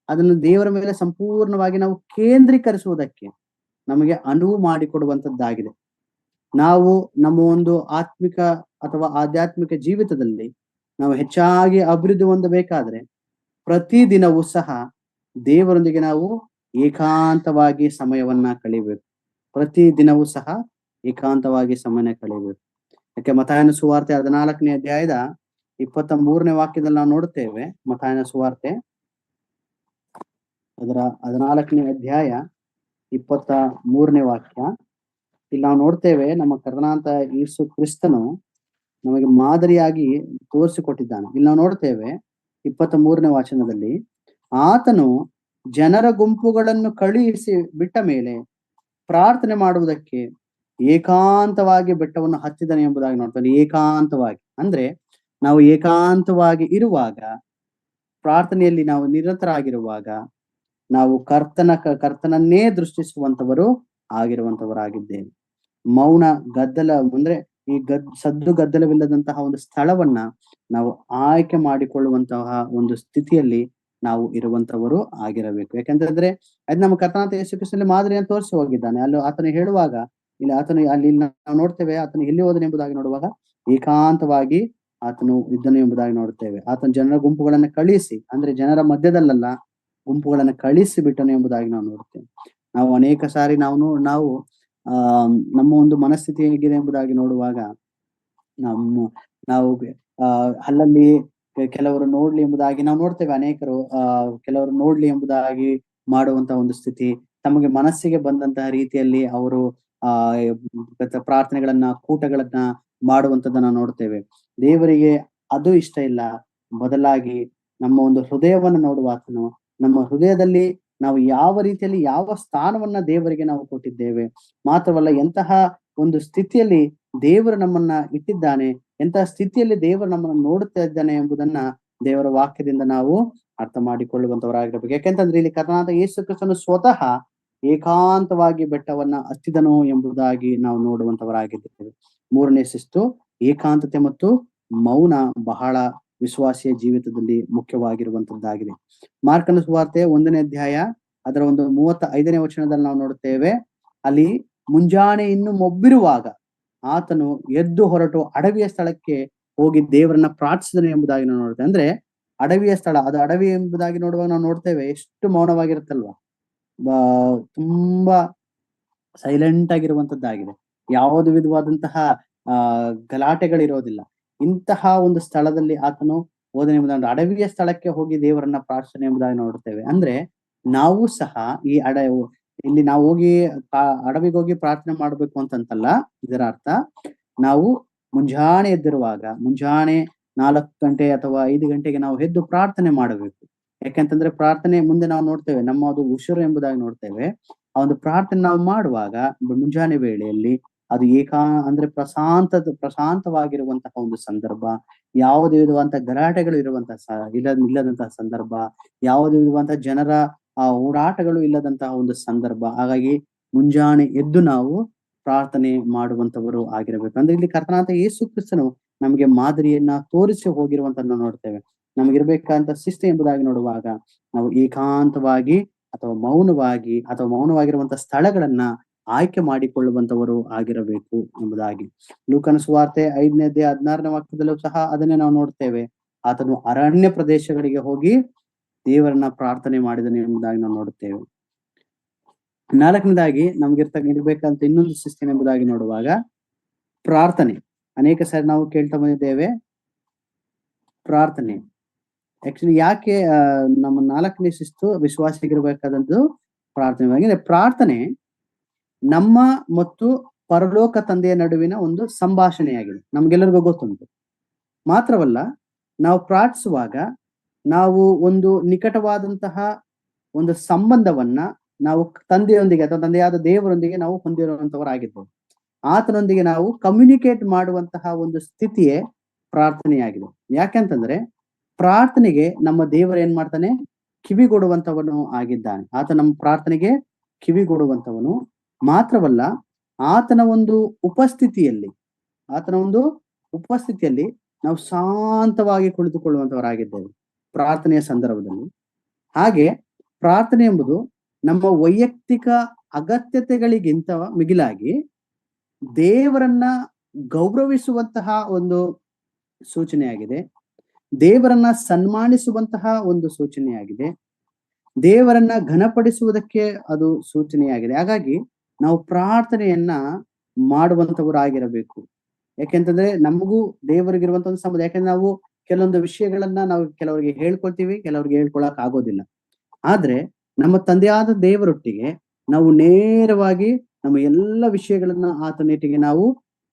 ಅದನ್ನು ದೇವರ ಮೇಲೆ ಸಂಪೂರ್ಣವಾಗಿ ನಾವು ಕೇಂದ್ರೀಕರಿಸುವುದಕ್ಕೆ ನಮಗೆ ಅನುವು ಮಾಡಿಕೊಡುವಂತದ್ದಾಗಿದೆ. ನಾವು ನಮ್ಮ ಒಂದು ಆತ್ಮಿಕ ಅಥವಾ ಆಧ್ಯಾತ್ಮಿಕ ಜೀವಿತದಲ್ಲಿ ನಾವು ಹೆಚ್ಚಾಗಿ ಅಭಿವೃದ್ಧಿ ಹೊಂದಬೇಕಾದ್ರೆ ಪ್ರತಿ ದಿನವೂ ಸಹ ದೇವರೊಂದಿಗೆ ನಾವು ಏಕಾಂತವಾಗಿ ಸಮಯವನ್ನ ಕಳಿಬೇಕು. ಪ್ರತಿ ದಿನವೂ ಸಹ ಏಕಾಂತವಾಗಿ ಸಮಯನ ಕಳಿಬೇಕು. ಯಾಕೆ ಮತ್ತಾಯನ ಸುವಾರ್ತೆ 14ನೇ ಅಧ್ಯಾಯದ 23ನೇ ವಾಕ್ಯದಲ್ಲಿ ನಾವು ನೋಡುತ್ತೇವೆ. ಮತ್ತಾಯನ ಸುವಾರ್ತೆ ಅದರ 14ನೇ ಅಧ್ಯಾಯ 23ನೇ ವಾಕ್ಯ. ಇಲ್ಲಿ ನಾವು ನೋಡ್ತೇವೆ, ನಮ್ಮ ಕರ್ತನಾದ ಯೇಸು ಕ್ರಿಸ್ತನು ನಮಗೆ ಮಾದರಿಯಾಗಿ ತೋರಿಸಿಕೊಟ್ಟಿದ್ದಾನೆ. ಇಲ್ಲಿ ನಾವು ನೋಡ್ತೇವೆ 23ನೇ ವಾಚನದಲ್ಲಿ, ಆತನು ಜನರ ಗುಂಪುಗಳನ್ನು ಕಳುಹಿಸಿ ಬಿಟ್ಟ ಮೇಲೆ ಪ್ರಾರ್ಥನೆ ಮಾಡುವುದಕ್ಕೆ ಏಕಾಂತವಾಗಿ ಬೆಟ್ಟವನ್ನು ಹತ್ತಿದನು ಎಂಬುದಾಗಿ ನೋಡ್ತಾನೆ. ಏಕಾಂತವಾಗಿ ಅಂದ್ರೆ ನಾವು ಏಕಾಂತವಾಗಿ ಇರುವಾಗ, ಪ್ರಾರ್ಥನೆಯಲ್ಲಿ ನಾವು ನಿರತರಾಗಿರುವಾಗ ನಾವು ಕರ್ತನನ್ನೇ ದೃಷ್ಟಿಸುವಂತವರು ಆಗಿರುವಂತವರಾಗಿದ್ದೇವೆ. ಮೌನ ಗದ್ದಲ ಅಂದ್ರೆ ಈ ಸದ್ದು ಗದ್ದಲವಿಲ್ಲದಂತಹ ಒಂದು ಸ್ಥಳವನ್ನ ನಾವು ಆಯ್ಕೆ ಮಾಡಿಕೊಳ್ಳುವಂತಹ ಒಂದು ಸ್ಥಿತಿಯಲ್ಲಿ ನಾವು ಇರುವಂತವರು ಆಗಿರಬೇಕು. ಯಾಕಂತಂದ್ರೆ ಅದು ನಮ್ಮ ಕರ್ತನಾದ ಯೇಸು ಕ್ರಿಸ್ತನಲ್ಲಿ ಮಾದರಿಯನ್ನು ತೋರಿಸಿ ಹೋಗಿದ್ದಾನೆ. ಅಲ್ಲಿ ಆತನು ಹೇಳುವಾಗ, ಇಲ್ಲಿ ಆತನು ಅಲ್ಲಿ ನಾವು ನೋಡ್ತೇವೆ, ಆತನು ಎಲ್ಲಿ ಹೋದನು ಎಂಬುದಾಗಿ ನೋಡುವಾಗ ಏಕಾಂತವಾಗಿ ಆತನು ಇದ್ದನು ಎಂಬುದಾಗಿ ನೋಡ್ತೇವೆ. ಆತನ ಜನರ ಗುಂಪುಗಳನ್ನ ಕಳಿಸಿ, ಅಂದ್ರೆ ಜನರ ಮಧ್ಯದಲ್ಲ, ಗುಂಪುಗಳನ್ನ ಕಳಿಸಿ ಬಿಟ್ಟನು ಎಂಬುದಾಗಿ ನಾವು ನೋಡ್ತೇವೆ. ನಾವು ಅನೇಕ ಸಾರಿ ನಾವು ನಮ್ಮ ಒಂದು ಮನಸ್ಥಿತಿ ಹೇಗಿದೆ ಎಂಬುದಾಗಿ ನೋಡುವಾಗ ನಾವು ಅಲ್ಲಲ್ಲಿ ಕೆಲವರು ನೋಡ್ಲಿ ಎಂಬುದಾಗಿ ನಾವು ನೋಡ್ತೇವೆ. ಅನೇಕರು ಕೆಲವರು ನೋಡ್ಲಿ ಎಂಬುದಾಗಿ ಮಾಡುವಂತಹ ಒಂದು ಸ್ಥಿತಿ, ತಮಗೆ ಮನಸ್ಸಿಗೆ ಬಂದಂತಹ ರೀತಿಯಲ್ಲಿ ಅವರು ಪ್ರಾರ್ಥನೆಗಳನ್ನ, ಕೂಟಗಳನ್ನ ಮಾಡುವಂತದನ್ನ ನೋಡ್ತೇವೆ. ದೇವರಿಗೆ ಅದು ಇಷ್ಟ ಇಲ್ಲ. ಬದಲಾಗಿ ನಮ್ಮ ಒಂದು ಹೃದಯವನ್ನು ನೋಡುವ ಆತನು, ನಮ್ಮ ಹೃದಯದಲ್ಲಿ ನಾವು ಯಾವ ರೀತಿಯಲ್ಲಿ ಯಾವ ಸ್ಥಾನವನ್ನ ದೇವರಿಗೆ ನಾವು ಕೊಟ್ಟಿದ್ದೇವೆ, ಮಾತ್ರವಲ್ಲ ಎಂತಹ ಒಂದು ಸ್ಥಿತಿಯಲ್ಲಿ ದೇವರು ನಮ್ಮನ್ನ ಇಟ್ಟಿದ್ದಾನೆ, ಎಂತಹ ಸ್ಥಿತಿಯಲ್ಲಿ ದೇವರು ನಮ್ಮನ್ನು ನೋಡುತ್ತಾ ಇದ್ದಾನೆ ಎಂಬುದನ್ನ ದೇವರ ವಾಕ್ಯದಿಂದ ನಾವು ಅರ್ಥ ಮಾಡಿಕೊಳ್ಳುವಂತವರಾಗಿರ್ಬೇಕು. ಯಾಕೆಂತಂದ್ರೆ ಇಲ್ಲಿ ಕರ್ತನಾದ ಯೇಸು ಕ್ರಿಸ್ತನು ಸ್ವತಃ ಏಕಾಂತವಾಗಿ ಬೆಟ್ಟವನ್ನ ಹತ್ತಿದನು ಎಂಬುದಾಗಿ ನಾವು ನೋಡುವಂತವರಾಗಿದ್ದೇವೆ. ಮೂರನೇ ಶಿಸ್ತು ಏಕಾಂತತೆ ಮತ್ತು ಮೌನ ಬಹಳ ವಿಶ್ವಾಸಿಯ ಜೀವಿತದಲ್ಲಿ ಮುಖ್ಯವಾಗಿರುವಂತದ್ದಾಗಿದೆ. ಮಾರ್ಕನ ಸುವಾರ್ತೆ 1ನೇ ಅಧ್ಯಾಯ ಅದರ ಒಂದು 35ನೇ ವಚನದಲ್ಲಿ ನಾವು ನೋಡುತ್ತೇವೆ. ಅಲ್ಲಿ ಮುಂಜಾನೆ ಇನ್ನು ಮೊಬ್ಬಿರುವಾಗ ಆತನು ಎದ್ದು ಹೊರಟು ಅಡವಿಯ ಸ್ಥಳಕ್ಕೆ ಹೋಗಿ ದೇವರನ್ನ ಪ್ರಾರ್ಥಿಸಿದನು ಎಂಬುದಾಗಿ ನಾವು ನೋಡ್ತೇವೆ. ಅಂದ್ರೆ ಅಡವಿಯ ಸ್ಥಳ, ಅದು ಅಡವಿ ಎಂಬುದಾಗಿ ನೋಡುವಾಗ ನಾವು ನೋಡ್ತೇವೆ ಎಷ್ಟು ಮೌನವಾಗಿರುತ್ತಲ್ವಾ. ತುಂಬಾ ಸೈಲೆಂಟ್ ಆಗಿರುವಂತದ್ದಾಗಿದೆ. ಯಾವುದು ವಿಧವಾದಂತಹ ಗಲಾಟೆಗಳಿರೋದಿಲ್ಲ. ಇಂತಹ ಒಂದು ಸ್ಥಳದಲ್ಲಿ ಆತನು ಹೋದನೆ ಎಂಬುದಾಗಿ, ಅಡವಿಯ ಸ್ಥಳಕ್ಕೆ ಹೋಗಿ ದೇವರನ್ನ ಪ್ರಾರ್ಥನೆ ಎಂಬುದಾಗಿ ನೋಡುತ್ತೇವೆ. ಅಂದ್ರೆ ನಾವು ಸಹ ಈ ಇಲ್ಲಿ ನಾವು ಹೋಗಿ ಅಡವಿಗೆ ಹೋಗಿ ಪ್ರಾರ್ಥನೆ ಮಾಡ್ಬೇಕು ಅಂತಂತಲ್ಲ. ಇದರ ಅರ್ಥ ನಾವು ಮುಂಜಾನೆ ಎದ್ದಿರುವಾಗ, ಮುಂಜಾನೆ 4 ಗಂಟೆ ಅಥವಾ 5 ಗಂಟೆಗೆ ನಾವು ಎದ್ದು ಪ್ರಾರ್ಥನೆ ಮಾಡಬೇಕು. ಯಾಕೆಂತಂದ್ರೆ ಪ್ರಾರ್ಥನೆ ಮುಂದೆ ನಾವು ನೋಡ್ತೇವೆ, ನಮ್ಮದು ಉಸಿರು ಎಂಬುದಾಗಿ ನೋಡ್ತೇವೆ. ಆ ಒಂದು ಪ್ರಾರ್ಥನೆ ನಾವು ಮಾಡುವಾಗ ಮುಂಜಾನೆ ವೇಳೆಯಲ್ಲಿ ಅದು ಅಂದ್ರೆ ಪ್ರಶಾಂತವಾಗಿರುವಂತಹ ಒಂದು ಸಂದರ್ಭ, ಯಾವುದೇ ವಿಧವಾದಂತಹ ಗಲಾಟೆಗಳು ಇಲ್ಲದಂತಹ ಸಂದರ್ಭ, ಯಾವುದೇ ವಿಧವಾದಂತಹ ಜನರ ಓಡಾಟಗಳು ಇಲ್ಲದಂತಹ ಒಂದು ಸಂದರ್ಭ. ಹಾಗಾಗಿ ಮುಂಜಾನೆ ಎದ್ದು ನಾವು ಪ್ರಾರ್ಥನೆ ಮಾಡುವಂತವರು ಆಗಿರಬೇಕು. ಅಂದ್ರೆ ಇಲ್ಲಿ ಕರ್ತನಾದ ಯೇಸು ಕ್ರಿಸ್ತನು ನಮಗೆ ಮಾದರಿಯನ್ನ ತೋರಿಸಿ ಹೋಗಿರುವಂತನ್ನ ನೋಡ್ತೇವೆ. ನಮಗಿರ್ಬೇಕಂತ ಶಿಸ್ತು ಎಂಬುದಾಗಿ ನೋಡುವಾಗ ನಾವು ಏಕಾಂತವಾಗಿ ಅಥವಾ ಮೌನವಾಗಿರುವಂತಹ ಸ್ಥಳಗಳನ್ನ ಆಯ್ಕೆ ಮಾಡಿಕೊಳ್ಳುವಂತವರು ಆಗಿರಬೇಕು ಎಂಬುದಾಗಿ. ಲೂಕನ ಸುವಾರ್ತೆ 5ನೇ ಅಧ್ಯಾಯ 16ನೇ ವಾಕ್ಯದಲ್ಲೂ ಸಹ ಅದನ್ನೇ ನಾವು ನೋಡ್ತೇವೆ. ಆತನು ಅರಣ್ಯ ಪ್ರದೇಶಗಳಿಗೆ ಹೋಗಿ ದೇವರನ್ನ ಪ್ರಾರ್ಥನೆ ಮಾಡಿದನು ಎಂಬುದಾಗಿ ನಾವು ನೋಡುತ್ತೇವೆ. 4ನೇದಾಗಿ ಇರ್ಬೇಕಂತ ಇನ್ನೊಂದು ಶಿಸ್ತೇನೆಂಬುದಾಗಿ ನೋಡುವಾಗ ಪ್ರಾರ್ಥನೆ. ಅನೇಕ ಸಾರಿ ನಾವು ಕೇಳ್ತಾ ಬಂದಿದ್ದೇವೆ ಪ್ರಾರ್ಥನೆ. ಆಕ್ಚುಲಿ ಯಾಕೆ ನಮ್ಮ 4ನೇ ಶಿಸ್ತು ವಿಶ್ವಾಸಿಗಿರ್ಬೇಕಾದಂತದ್ದು ಪ್ರಾರ್ಥನೆ. ಪ್ರಾರ್ಥನೆ ನಮ್ಮ ಮತ್ತು ಪರಲೋಕ ತಂದೆಯ ನಡುವಿನ ಒಂದು ಸಂಭಾಷಣೆಯಾಗಿದೆ. ನಮ್ಗೆಲ್ಲರಿಗೂ ಗೊತ್ತುಂಟು. ಮಾತ್ರವಲ್ಲ, ನಾವು ಪ್ರಾರ್ಥಿಸುವಾಗ ನಾವು ಒಂದು ನಿಕಟವಾದಂತಹ ಒಂದು ಸಂಬಂಧವನ್ನ ನಾವು ತಂದೆಯೊಂದಿಗೆ ಅಥವಾ ತಂದೆಯಾದ ದೇವರೊಂದಿಗೆ ನಾವು ಹೊಂದಿರುವಂತವರಾಗಿದ್ದೇವೆ. ಆತನೊಂದಿಗೆ ನಾವು ಕಮ್ಯುನಿಕೇಟ್ ಮಾಡುವಂತಹ ಒಂದು ಸ್ಥಿತಿಯೇ ಪ್ರಾರ್ಥನೆಯಾಗಿದೆ. ಯಾಕೆಂತಂದ್ರೆ ಪ್ರಾರ್ಥನೆಗೆ ನಮ್ಮ ದೇವರು ಏನ್ ಮಾಡ್ತಾನೆ? ಕಿವಿಗೊಡುವಂತವನು ಆಗಿದ್ದಾನೆ. ಆತ ನಮ್ಮ ಪ್ರಾರ್ಥನೆಗೆ ಕಿವಿಗೊಡುವಂತವನು. ಮಾತ್ರವಲ್ಲ, ಆತನ ಒಂದು ಉಪಸ್ಥಿತಿಯಲ್ಲಿ ನಾವು ಶಾಂತವಾಗಿ ಕುಳಿತುಕೊಳ್ಳುವಂತವರಾಗಿದ್ದೇವೆ ಪ್ರಾರ್ಥನೆಯ ಸಂದರ್ಭದಲ್ಲಿ. ಹಾಗೆ ಪ್ರಾರ್ಥನೆ ಎಂಬುದು ನಮ್ಮ ವೈಯಕ್ತಿಕ ಅಗತ್ಯತೆಗಳಿಗಿಂತ ಮಿಗಿಲಾಗಿ ದೇವರನ್ನ ಗೌರವಿಸುವಂತಹ ಒಂದು ಸೂಚನೆಯಾಗಿದೆ. ದೇವರನ್ನ ಸನ್ಮಾನಿಸುವಂತಹ ಒಂದು ಸೂಚನೆಯಾಗಿದೆ. ದೇವರನ್ನ ಘನಪಡಿಸುವುದಕ್ಕೆ ಅದು ಸೂಚನೆಯಾಗಿದೆ. ಹಾಗಾಗಿ ನಾವು ಪ್ರಾರ್ಥನೆಯನ್ನ ಮಾಡುವಂತವರಾಗಿರಬೇಕು. ಯಾಕೆಂತಂದ್ರೆ ನಮಗೂ ದೇವರಿಗಿರುವಂತ ಒಂದು ಸಂಬಂಧ. ಯಾಕಂದ್ರೆ ನಾವು ಕೆಲವೊಂದು ವಿಷಯಗಳನ್ನ ನಾವು ಕೆಲವರಿಗೆ ಹೇಳ್ಕೊಳ್ತೀವಿ, ಕೆಲವರಿಗೆ ಹೇಳ್ಕೊಳಕ್ ಆಗೋದಿಲ್ಲ. ಆದ್ರೆ ನಮ್ಮ ತಂದೆಯಾದ ದೇವರೊಟ್ಟಿಗೆ ನಾವು ನೇರವಾಗಿ ನಮ್ಮ ಎಲ್ಲ ವಿಷಯಗಳನ್ನ ಆತನಿಟ್ಟಿಗೆ ನಾವು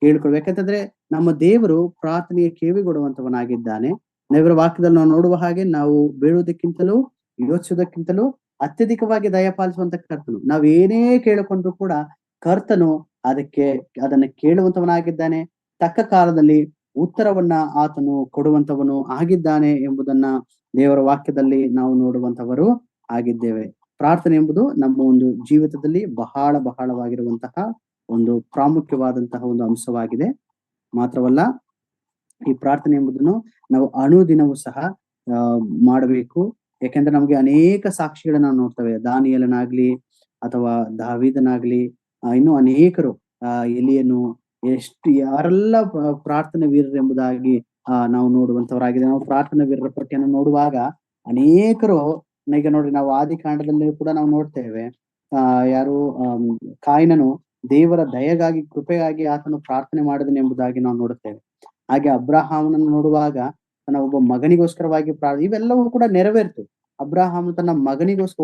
ಹೇಳ್ಕೊಳ್ಬೇಕು. ಯಾಕಂತಂದ್ರೆ ನಮ್ಮ ದೇವರು ಪ್ರಾರ್ಥನೆಗೆ ಕಿವಿಗೊಡುವಂತವನಾಗಿದ್ದಾನೆ. ದೇವರ ವಾಕ್ಯದಲ್ಲಿ ನಾವು ನೋಡುವ ಹಾಗೆ ನಾವು ಬೇಡುವುದಕ್ಕಿಂತಲೂ ಯೋಚಿಸುವುದಕ್ಕಿಂತಲೂ ಅತ್ಯಧಿಕವಾಗಿ ದಯಪಾಲಿಸುವಂತ ಕರ್ತನು. ನಾವೇನೇ ಕೇಳಿಕೊಂಡ್ರು ಕೂಡ ಕರ್ತನು ಅದನ್ನ ಕೇಳುವಂತವನಾಗಿದ್ದಾನೆ. ತಕ್ಕ ಕಾಲದಲ್ಲಿ ಉತ್ತರವನ್ನ ಆತನು ಕೊಡುವಂತವನು ಆಗಿದ್ದಾನೆ ಎಂಬುದನ್ನ ದೇವರ ವಾಕ್ಯದಲ್ಲಿ ನಾವು ನೋಡುವಂತವರು ಆಗಿದ್ದೇವೆ. ಪ್ರಾರ್ಥನೆ ಎಂಬುದು ನಮ್ಮ ಒಂದು ಜೀವಿತದಲ್ಲಿ ಬಹಳವಾಗಿರುವಂತಹ ಒಂದು ಪ್ರಾಮುಖ್ಯವಾದಂತಹ ಒಂದು ಅಂಶವಾಗಿದೆ. ಮಾತ್ರವಲ್ಲ, ಈ ಪ್ರಾರ್ಥನೆ ಎಂಬುದನ್ನು ನಾವು ಅನುದಿನವೂ ಸಹ ಮಾಡಬೇಕು. ಯಾಕೆಂದ್ರೆ ನಮಗೆ ಅನೇಕ ಸಾಕ್ಷಿಗಳನ್ನ ನಾವು ನೋಡ್ತೇವೆ. ದಾನಿಯೇಲನಾಗ್ಲಿ ಅಥವಾ ದಾವೀದನಾಗ್ಲಿ, ಇನ್ನು ಅನೇಕರು ಎಲಿಯನು, ಯಾರೆಲ್ಲ ಪ್ರಾರ್ಥನಾ ವೀರರು ಎಂಬುದಾಗಿ ನಾವು ನೋಡುವಂತವರಾಗಿದೆ. ನಾವು ಪ್ರಾರ್ಥನಾ ವೀರರ ಪಟ್ಟಿಯನ್ನು ನೋಡುವಾಗ ಅನೇಕರು, ಈಗ ನೋಡ್ರಿ, ನಾವು ಆದಿಕಾಂಡದಲ್ಲಿ ಕೂಡ ನಾವು ನೋಡ್ತೇವೆ. ಯಾರು ಕಾಯಿನನು ದೇವರ ದಯೆಗಾಗಿ, ಕೃಪೆಗಾಗಿ ಆತನು ಪ್ರಾರ್ಥನೆ ಮಾಡಿದನು ಎಂಬುದಾಗಿ ನಾವು ನೋಡುತ್ತೇವೆ. ಹಾಗೆ ಅಬ್ರಹಾಮನನ್ನು ನೋಡುವಾಗ ತನ್ನ ಒಬ್ಬ ಮಗನಿಗೋಸ್ಕರವಾಗಿ ಇವೆಲ್ಲವೂ ಕೂಡ ನೆರವೇರ್ತು. ಅಬ್ರಹಾಮ ತನ್ನ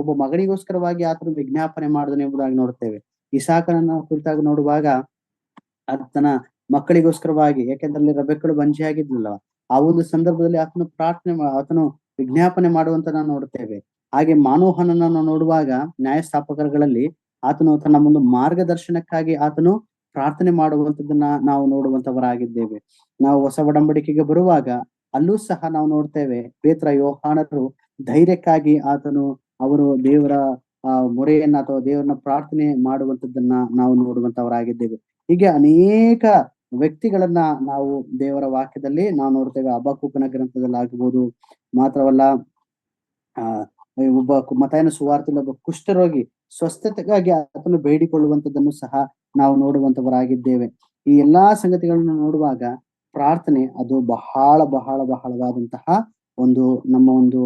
ಒಬ್ಬ ಮಗನಿಗೋಸ್ಕರವಾಗಿ ಆತನು ವಿಜ್ಞಾಪನೆ ಮಾಡಿದನು ಎಂಬುದಾಗಿ ನೋಡುತ್ತೇವೆ. ಇಸಾಕನನ್ನ ಕುರಿತಾಗಿ ನೋಡುವಾಗ ತನ್ನ ಮಕ್ಕಳಿಗೋಸ್ಕರವಾಗಿ, ಯಾಕೆಂದ್ರೆ ರೆಬೆಕ್ಕಳು ಬಂಜೆಯಾಗಿದ್ಲಲ್ಲ, ಆ ಒಂದು ಸಂದರ್ಭದಲ್ಲಿ ಆತನು ವಿಜ್ಞಾಪನೆ ಮಾಡುವಂತ ನಾವು ನೋಡುತ್ತೇವೆ. ಹಾಗೆ ಮಾನೋಹನನ್ನ ನೋಡುವಾಗ ನ್ಯಾಯಸ್ಥಾಪಕರುಗಳಲ್ಲಿ ಆತನು ತನ್ನ ಒಂದು ಮಾರ್ಗದರ್ಶನಕ್ಕಾಗಿ ಆತನು ಪ್ರಾರ್ಥನೆ ಮಾಡುವಂತದನ್ನ ನಾವು ನೋಡುವಂತವರಾಗಿದ್ದೇವೆ. ನಾವು ಹೊಸ ಒಡಂಬಡಿಕೆಗೆ ಬರುವಾಗ ಅಲ್ಲೂ ಸಹ ನಾವು ನೋಡ್ತೇವೆ, ಪೇತ್ರ, ಯೋಹಾನರು ಧೈರ್ಯಕ್ಕಾಗಿ ಅವರು ದೇವರ ಮೊರೆಯನ್ನ ಅಥವಾ ದೇವರನ್ನ ಪ್ರಾರ್ಥನೆ ಮಾಡುವಂತದ್ದನ್ನ ನಾವು ನೋಡುವಂತವರಾಗಿದ್ದೇವೆ. ಹೀಗೆ ಅನೇಕ ವ್ಯಕ್ತಿಗಳನ್ನ ನಾವು ದೇವರ ವಾಕ್ಯದಲ್ಲಿ ನಾವು ನೋಡ್ತೇವೆ. ಹಬಕ್ಕೂಕನ ಗ್ರಂಥದಲ್ಲಿ ಆಗ್ಬೋದು. ಮಾತ್ರವಲ್ಲ, ಒಬ್ಬ ಮತ್ತಾಯನ ಸುವಾರ್ತೆಯಲ್ಲಿ ಒಬ್ಬ ಕುಷ್ಠರೋಗಿ ಸ್ವಸ್ಥತೆಗಾಗಿ ಆತನು ಬೇಡಿಕೊಳ್ಳುವಂತದ್ದನ್ನು ಸಹ ನಾವು ನೋಡುವಂತವರಾಗಿದ್ದೇವೆ. ಈ ಎಲ್ಲಾ ಸಂಗತಿಗಳನ್ನು ನೋಡುವಾಗ ಪ್ರಾರ್ಥನೆ ಅದು ಬಹಳವಾದಂತಹ ಒಂದು ನಮ್ಮ ಒಂದು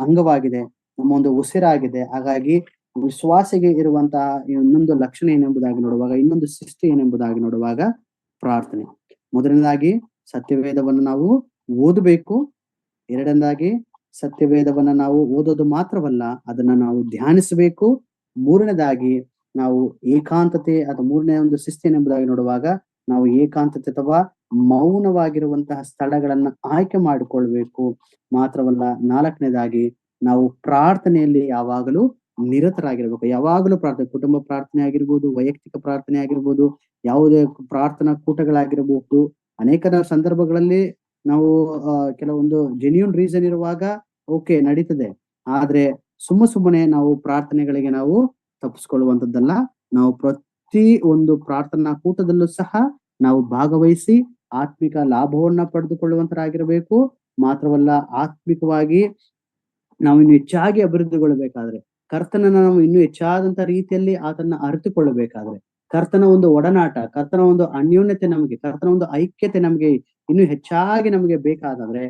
ಅಂಗವಾಗಿದೆ, ನಮ್ಮ ಒಂದು ಉಸಿರಾಗಿದೆ. ಹಾಗಾಗಿ ವಿಶ್ವಾಸಿಗೆ ಇರುವಂತಹ ಇನ್ನೊಂದು ಲಕ್ಷಣ ಏನೆಂಬುದಾಗಿ ನೋಡುವಾಗ, ಇನ್ನೊಂದು ಶಿಸ್ತು ಏನೆಂಬುದಾಗಿ ನೋಡುವಾಗ ಪ್ರಾರ್ಥನೆ. ಮೊದಲನೇದಾಗಿ ಸತ್ಯವೇದವನ್ನು ನಾವು ಓದಬೇಕು. ಎರಡನೇದಾಗಿ ಸತ್ಯವೇದವನ್ನ ನಾವು ಓದೋದು ಮಾತ್ರವಲ್ಲ, ಅದನ್ನ ನಾವು ಧ್ಯಾನಿಸಬೇಕು. ಮೂರನೇದಾಗಿ ನಾವು ಏಕಾಂತತೆ ಅಥವಾ ಮೂರನೇ ಒಂದು ಶಿಸ್ತೇನೆಂಬುದಾಗಿ ನೋಡುವಾಗ ನಾವು ಏಕಾಂತತೆ ಅಥವಾ ಮೌನವಾಗಿರುವಂತಹ ಸ್ಥಳಗಳನ್ನ ಆಯ್ಕೆ ಮಾಡಿಕೊಳ್ಬೇಕು. ಮಾತ್ರವಲ್ಲ, ನಾಲ್ಕನೇದಾಗಿ ನಾವು ಪ್ರಾರ್ಥನೆಯಲ್ಲಿ ಯಾವಾಗಲೂ ನಿರತರಾಗಿರ್ಬೇಕು. ಯಾವಾಗಲೂ ಪ್ರಾರ್ಥನೆ, ಕುಟುಂಬ ಪ್ರಾರ್ಥನೆ ಆಗಿರ್ಬೋದು, ವೈಯಕ್ತಿಕ ಪ್ರಾರ್ಥನೆ ಆಗಿರ್ಬೋದು, ಯಾವುದೇ ಪ್ರಾರ್ಥನಾ ಕೂಟಗಳಾಗಿರಬಹುದು. ಅನೇಕ ಸಂದರ್ಭಗಳಲ್ಲಿ ನಾವು ಕೆಲವೊಂದು ಜೆನ್ಯೂನ್ ರೀಸನ್ ಇರುವಾಗ ಓಕೆ ನಡೀತದೆ. ಆದ್ರೆ ಸುಮ್ಮನೆ ನಾವು ಪ್ರಾರ್ಥನೆಗಳಿಗೆ ನಾವು ತಪ್ಪಿಸ್ಕೊಳ್ಳುವಂಥದ್ದಲ್ಲ. ನಾವು ಪ್ರತಿ ಒಂದು ಪ್ರಾರ್ಥನಾ ಕೂಟದಲ್ಲೂ ಸಹ ನಾವು ಭಾಗವಹಿಸಿ ಆತ್ಮಿಕ ಲಾಭವನ್ನ ಪಡೆದುಕೊಳ್ಳುವಂತರಾಗಿರಬೇಕು. ಮಾತ್ರವಲ್ಲ, ಆತ್ಮಿಕವಾಗಿ ನಾವು ಇನ್ನು ಹೆಚ್ಚಾಗಿ ಅಭಿವೃದ್ಧಿಗೊಳ್ಳಬೇಕಾದ್ರೆ ಕರ್ತನನ್ನ ನಾವು ಇನ್ನೂ ಹೆಚ್ಚಾದಂತ ರೀತಿಯಲ್ಲಿ ಆತನ್ನ ಅರಿತುಕೊಳ್ಳಬೇಕಾದ್ರೆ, ಕರ್ತನ ಒಂದು ಒಡನಾಟ, ಕರ್ತನ ಒಂದು ಅನ್ಯೋನ್ಯತೆ ನಮಗೆ, ಕರ್ತನ ಒಂದು ಐಕ್ಯತೆ ನಮಗೆ ಇನ್ನೂ ಹೆಚ್ಚಾಗಿ ನಮಗೆ ಬೇಕಾದಾದ್ರೆ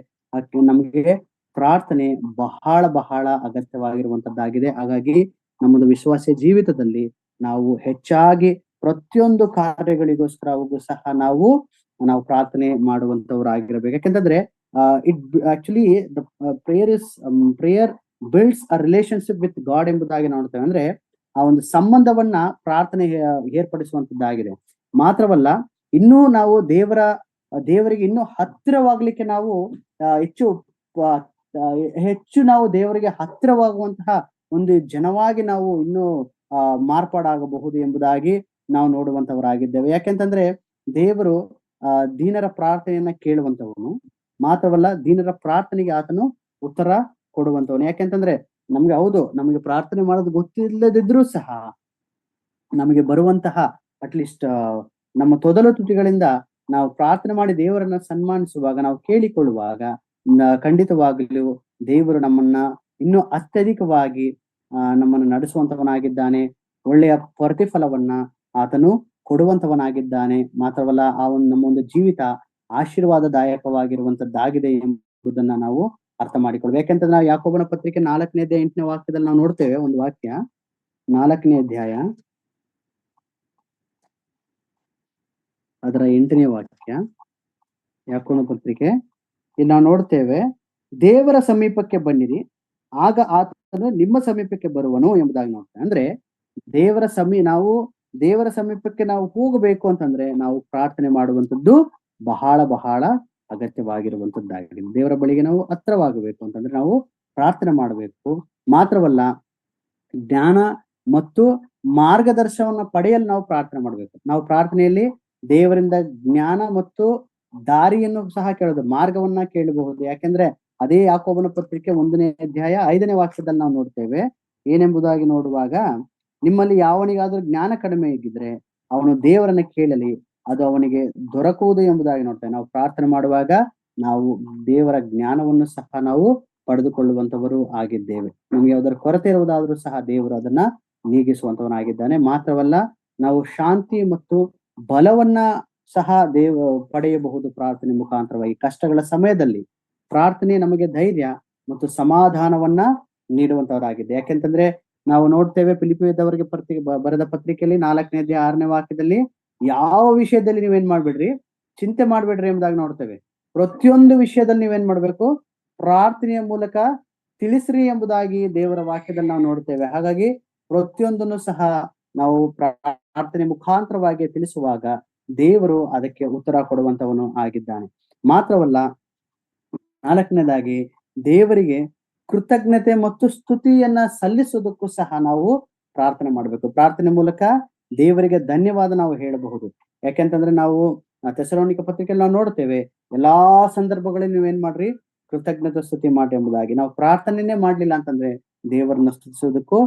ನಮಗೆ ಪ್ರಾರ್ಥನೆ ಬಹಳ ಬಹಳ ಅಗತ್ಯವಾಗಿರುವಂತದ್ದಾಗಿದೆ. ಹಾಗಾಗಿ ನಮ್ಮದು ವಿಶ್ವಾಸ ಜೀವಿತದಲ್ಲಿ ನಾವು ಹೆಚ್ಚಾಗಿ ಪ್ರತಿಯೊಂದು ಕಾರ್ಯಗಳಿಗೋಸ್ಕರವೂ ಸಹ ನಾವು ಪ್ರಾರ್ಥನೆ ಮಾಡುವಂತವರಾಗಿರಬೇಕು. ಯಾಕೆಂತಂದ್ರೆ it actually the prayer builds a relationship with god ಎಂಬುದಾಗಿ ನೋಡ್ತೇವೆ. ಅಂದ್ರೆ ಆ ಒಂದು ಸಂಬಂಧವನ್ನ ಪ್ರಾರ್ಥನೆ ಏರ್ಪಡಿಸುವಂತದ್ದಾಗಿದೆ. ಮಾತ್ರವಲ್ಲ, ಇನ್ನೂ ನಾವು ದೇವರಿಗೆ ಇನ್ನೂ ಹತ್ತಿರವಾಗ್ಲಿಕ್ಕೆ ನಾವು ಹೆಚ್ಚು ಹೆಚ್ಚು ನಾವು ದೇವರಿಗೆ ಹತ್ತಿರವಾಗುವಂತಹ ಒಂದು ಜನವಾಗಿ ನಾವು ಇನ್ನೂ ಮಾರ್ಪಾಡಾಗಬಹುದು ಎಂಬುದಾಗಿ ನಾವು ನೋಡುವಂತವರಾಗಿದ್ದೇವೆ. ಯಾಕೆಂತಂದ್ರೆ ದೇವರು ದೀನರ ಪ್ರಾರ್ಥನೆಯನ್ನ ಕೇಳುವಂತವನು, ಮಾತ್ರವಲ್ಲ ದೀನರ ಪ್ರಾರ್ಥನೆಗೆ ಆತನು ಉತ್ತರ ಕೊಡುವಂತವನು. ಯಾಕೆಂತಂದ್ರೆ ನಮಗೆ ಪ್ರಾರ್ಥನೆ ಮಾಡೋದು ಗೊತ್ತಿಲ್ಲದಿದ್ರೂ ಸಹ ನಮಗೆ ಬರುವಂತಹ ಅಟ್ಲೀಸ್ಟ್ ನಮ್ಮ ತೊದಲು ತುಟಿಗಳಿಂದ ನಾವು ಪ್ರಾರ್ಥನೆ ಮಾಡಿ ದೇವರನ್ನ ಸನ್ಮಾನಿಸುವಾಗ, ನಾವು ಕೇಳಿಕೊಳ್ಳುವಾಗ ಖಂಡಿತವಾಗಲೂ ದೇವರು ನಮ್ಮನ್ನ ಇನ್ನೂ ಅತ್ಯಧಿಕವಾಗಿ ನಮ್ಮನ್ನು ನಡೆಸುವಂತವನಾಗಿದ್ದಾನೆ. ಒಳ್ಳೆಯ ಪ್ರತಿಫಲವನ್ನ ಆತನು ಕೊಡುವಂತವನಾಗಿದ್ದಾನೆ. ಮಾತ್ರವಲ್ಲ, ನಮ್ಮ ಒಂದು ಜೀವಿತ ಆಶೀರ್ವಾದದಾಯಕವಾಗಿರುವಂತದ್ದಾಗಿದೆ ಎಂಬುದನ್ನ ನಾವು ಅರ್ಥ ಮಾಡಿಕೊಳ್ಬೇಕು. ಯಾಕೆಂತಂದ್ರೆ ನಾವು ಯಾಕೋಬನ ಪತ್ರಿಕೆ 4ನೇ ಅಧ್ಯಾಯ 8ನೇ ವಾಕ್ಯದಲ್ಲಿ ನಾವು ನೋಡ್ತೇವೆ ಒಂದು ವಾಕ್ಯ. 4ನೇ ಅಧ್ಯಾಯ ಅದರ 8ನೇ ವಾಕ್ಯ, ಯಾಕೋಬನ ಪತ್ರಿಕೆ. ಇಲ್ಲಿ ನಾವು ನೋಡ್ತೇವೆ, ದೇವರ ಸಮೀಪಕ್ಕೆ ಬನ್ನಿರಿ, ಆಗ ಆತನು ನಿಮ್ಮ ಸಮೀಪಕ್ಕೆ ಬರುವನು ಎಂಬುದಾಗಿ ನೋಡ್ತೇವೆ. ಅಂದ್ರೆ ದೇವರ ಸಮೀಪಕ್ಕೆ ನಾವು ಹೋಗಬೇಕು ಅಂತಂದ್ರೆ ನಾವು ಪ್ರಾರ್ಥನೆ ಮಾಡುವಂತದ್ದು ಬಹಳ ಬಹಳ ಅಗತ್ಯವಾಗಿರುವಂತದ್ದಾಗಿದೆ. ದೇವರ ಬಳಿಗೆ ನಾವು ಹತ್ರವಾಗಬೇಕು ಅಂತಂದ್ರೆ ನಾವು ಪ್ರಾರ್ಥನೆ ಮಾಡಬೇಕು. ಮಾತ್ರವಲ್ಲ, ಜ್ಞಾನ ಮತ್ತು ಮಾರ್ಗದರ್ಶನವನ್ನ ಪಡೆಯಲು ನಾವು ಪ್ರಾರ್ಥನೆ ಮಾಡಬೇಕು. ನಾವು ಪ್ರಾರ್ಥನೆಯಲ್ಲಿ ದೇವರಿಂದ ಜ್ಞಾನ ಮತ್ತು ದಾರಿಯನ್ನು ಸಹ ಕೇಳೋದು, ಮಾರ್ಗವನ್ನ ಕೇಳಬಹುದು. ಯಾಕೆಂದ್ರೆ ಅದೇ ಯಾಕೋಬನ ಪತ್ರಿಕೆ 1ನೇ ಅಧ್ಯಾಯ 5ನೇ ವಾಕ್ಯದಲ್ಲಿ ನಾವು ನೋಡ್ತೇವೆ. ಏನೆಂಬುದಾಗಿ ನೋಡುವಾಗ, ನಿಮ್ಮಲ್ಲಿ ಯಾವನಿಗಾದ್ರೂ ಜ್ಞಾನ ಕಡಿಮೆ ಇದ್ದಿದ್ರೆ ಅವನು ದೇವರನ್ನ ಕೇಳಲಿ, ಅದು ಅವನಿಗೆ ದೊರಕುವುದು ಎಂಬುದಾಗಿ ನೋಡ್ತೇವೆ. ನಾವು ಪ್ರಾರ್ಥನೆ ಮಾಡುವಾಗ ನಾವು ದೇವರ ಜ್ಞಾನವನ್ನು ಸಹ ನಾವು ಪಡೆದುಕೊಳ್ಳುವಂತವರು ಆಗಿದ್ದೇವೆ. ನಮ್ಗೆ ಅದರ ಕೊರತೆ ಇರುವುದಾದ್ರೂ ಸಹ ದೇವರು ಅದನ್ನ ನೀಗಿಸುವಂತವನಾಗಿದ್ದಾನೆ. ಮಾತ್ರವಲ್ಲ, ನಾವು ಶಾಂತಿ ಮತ್ತು ಬಲವನ್ನ ಸಹ ಪಡೆಯಬಹುದು ಪ್ರಾರ್ಥನೆ ಮುಖಾಂತರವಾಗಿ. ಕಷ್ಟಗಳ ಸಮಯದಲ್ಲಿ ಪ್ರಾರ್ಥನೆ ನಮಗೆ ಧೈರ್ಯ ಮತ್ತು ಸಮಾಧಾನವನ್ನ ನೀಡುವಂತವರಾಗಿದೆ. ಯಾಕೆಂತಂದ್ರೆ ನಾವು ನೋಡ್ತೇವೆ, ಫಿಲಿಪ್ಪಿಯದವರಿಗೆ ಬರೆದ ಪತ್ರಿಕೆಯಲ್ಲಿ 4ನೇ ಅಧ್ಯಾಯ 6ನೇ ವಾಕ್ಯದಲ್ಲಿ, ಯಾವ ವಿಷಯದಲ್ಲಿ ನೀವೇನ್ ಮಾಡ್ಬೇಡ್ರಿ, ಚಿಂತೆ ಮಾಡ್ಬೇಡ್ರಿ ಎಂಬುದಾಗಿ ನೋಡ್ತೇವೆ. ಪ್ರತಿಯೊಂದು ವಿಷಯದಲ್ಲಿ ನೀವೇನ್ ಮಾಡ್ಬೇಕು, ಪ್ರಾರ್ಥನೆಯ ಮೂಲಕ ತಿಳಿಸ್ರಿ ಎಂಬುದಾಗಿ ದೇವರ ವಾಕ್ಯದಲ್ಲಿ ನಾವು ನೋಡ್ತೇವೆ. ಹಾಗಾಗಿ ಪ್ರತಿಯೊಂದನ್ನು ಸಹ ನಾವು ಪ್ರಾರ್ಥನೆ ಮುಖಾಂತರವಾಗಿ ತಿಳಿಸುವಾಗ ದೇವರು ಅದಕ್ಕೆ ಉತ್ತರ ಕೊಡುವಂತವನು ಆಗಿದ್ದಾನೆ. ಮಾತ್ರವಲ್ಲ, 4ನೇದಾಗಿ ದೇವರಿಗೆ ಕೃತಜ್ಞತೆ ಮತ್ತು ಸ್ತುತಿಯನ್ನ ಸಲ್ಲಿಸೋದಕ್ಕೂ ಸಹ ನಾವು ಪ್ರಾರ್ಥನೆ ಮಾಡಬೇಕು. ಪ್ರಾರ್ಥನೆ ಮೂಲಕ ದೇವರಿಗೆ ಧನ್ಯವಾದ ನಾವು ಹೇಳಬಹುದು. ಯಾಕೆಂತಂದ್ರೆ ನಾವು ಥೆಸಲೋನಿಕ ಪತ್ರಿಕೆಯಲ್ಲಿ ನಾವು ನೋಡ್ತೇವೆ, ಎಲ್ಲಾ ಸಂದರ್ಭಗಳಲ್ಲಿ ನೀವೇನ್ ಮಾಡ್ರಿ, ಕೃತಜ್ಞತೆ ಸ್ತುತಿ ಮಾಡಿ ಎಂಬುದಾಗಿ. ನಾವು ಪ್ರಾರ್ಥನೆನೇ ಮಾಡ್ಲಿಲ್ಲ ಅಂತಂದ್ರೆ ದೇವರನ್ನ ಸ್ತುತಿಸೋದಕ್ಕೂ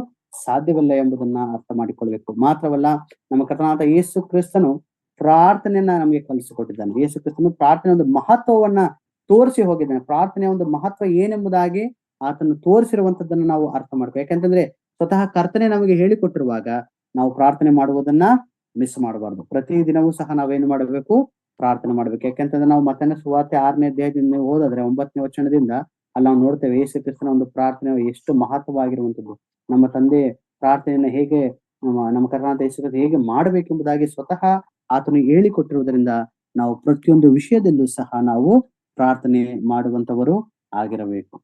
ಸಾಧ್ಯವಿಲ್ಲ ಎಂಬುದನ್ನ ಅರ್ಥ ಮಾಡಿಕೊಳ್ಬೇಕು. ಮಾತ್ರವಲ್ಲ, ನಮ್ಮ ಕರ್ತನಾದ ಯೇಸು ಕ್ರಿಸ್ತನು ಪ್ರಾರ್ಥನೆಯನ್ನ ನಮಗೆ ಕಲಿಸಿಕೊಟ್ಟಿದ್ದಾನೆ. ಯೇಸು ಕ್ರಿಸ್ತನು ಪ್ರಾರ್ಥನೆ ಒಂದು ಮಹತ್ವವನ್ನ ತೋರಿಸಿ ಹೋಗಿದ್ದಾನೆ. ಪ್ರಾರ್ಥನೆಯ ಒಂದು ಮಹತ್ವ ಏನೆಂಬುದಾಗಿ ಆತನು ತೋರಿಸಿರುವಂತದ್ದನ್ನು ನಾವು ಅರ್ಥ ಮಾಡ್ಬೇಕು. ಯಾಕಂತಂದ್ರೆ ಸ್ವತಃ ಕರ್ತನೆ ನಮಗೆ ಹೇಳಿಕೊಟ್ಟಿರುವಾಗ ನಾವು ಪ್ರಾರ್ಥನೆ ಮಾಡುವುದನ್ನ ಮಿಸ್ ಮಾಡಬಾರ್ದು. ಪ್ರತಿ ದಿನವೂ ಸಹ ನಾವೇನು ಮಾಡಬೇಕು, ಪ್ರಾರ್ಥನೆ ಮಾಡ್ಬೇಕು. ಯಾಕಂತಂದ್ರೆ ನಾವು ಮತ್ತನೇ ಸುವಾರ್ತೆ 6ನೇ ಅಧ್ಯಾಯದಿಂದ ಓದಿದ್ರೆ 9ನೇ ವಚನದಿಂದ ಅಲ್ಲಿ ನಾವು ನೋಡ್ತೇವೆ, ಯೇಸು ಕ್ರಿಸ್ತನ ಒಂದು ಪ್ರಾರ್ಥನೆ ಎಷ್ಟು ಮಹತ್ವವಾಗಿರುವಂತದ್ದು. ನಮ್ಮ ತಂದೆ ಪ್ರಾರ್ಥನೆಯನ್ನ ಹೇಗೆ ನಮ್ಮ ಕರ್ತನಾದ ಯೇಸು ಕ್ರಿಸ್ತ ಹೇಗೆ ಮಾಡಬೇಕೆಂಬುದಾಗಿ ಸ್ವತಃ ಆತನು ಹೇಳಿಕೊಟ್ಟಿರುವುದರಿಂದ ನಾವು ಪ್ರತಿಯೊಂದು ವಿಷಯದಲ್ಲೂ ಸಹ ನಾವು ಪ್ರಾರ್ಥನೆ ಮಾಡುವಂತವರು ಆಗಿರಬೇಕು.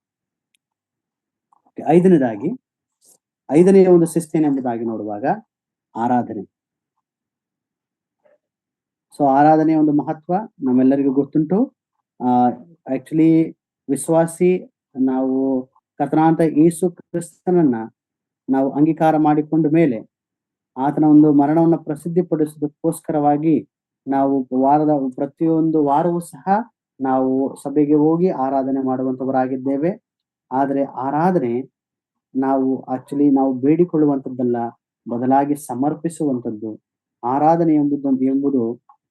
5ನೇ ಒಂದು ಶಿಸ್ತೇನೆಂಬುದಾಗಿ ನೋಡುವಾಗ ಆರಾಧನೆ. ಸೊ ಆರಾಧನೆಯ ಒಂದು ಮಹತ್ವ ನಮ್ಮೆಲ್ಲರಿಗೂ ಗೊತ್ತುಂಟು. ಆಕ್ಚುಲಿ ವಿಶ್ವಾಸಿ ನಾವು ಕರ್ತನಾದ ಯೇಸು ಕ್ರಿಸ್ತನನ್ನ ನಾವು ಅಂಗೀಕಾರ ಮಾಡಿಕೊಂಡ ಮೇಲೆ ಆತನ ಒಂದು ಮರಣವನ್ನ ಪ್ರಸಿದ್ಧಿಪಡಿಸೋದಕ್ಕೋಸ್ಕರವಾಗಿ ನಾವು ಪ್ರತಿಯೊಂದು ವಾರವೂ ಸಹ ನಾವು ಸಭೆಗೆ ಹೋಗಿ ಆರಾಧನೆ ಮಾಡುವಂತವರಾಗಿದ್ದೇವೆ. ಆದ್ರೆ ಆರಾಧನೆ ನಾವು ಬೇಡಿಕೊಳ್ಳುವಂಥದ್ದಲ್ಲ, ಬದಲಾಗಿ ಸಮರ್ಪಿಸುವಂಥದ್ದು. ಆರಾಧನೆ ಎಂಬುದು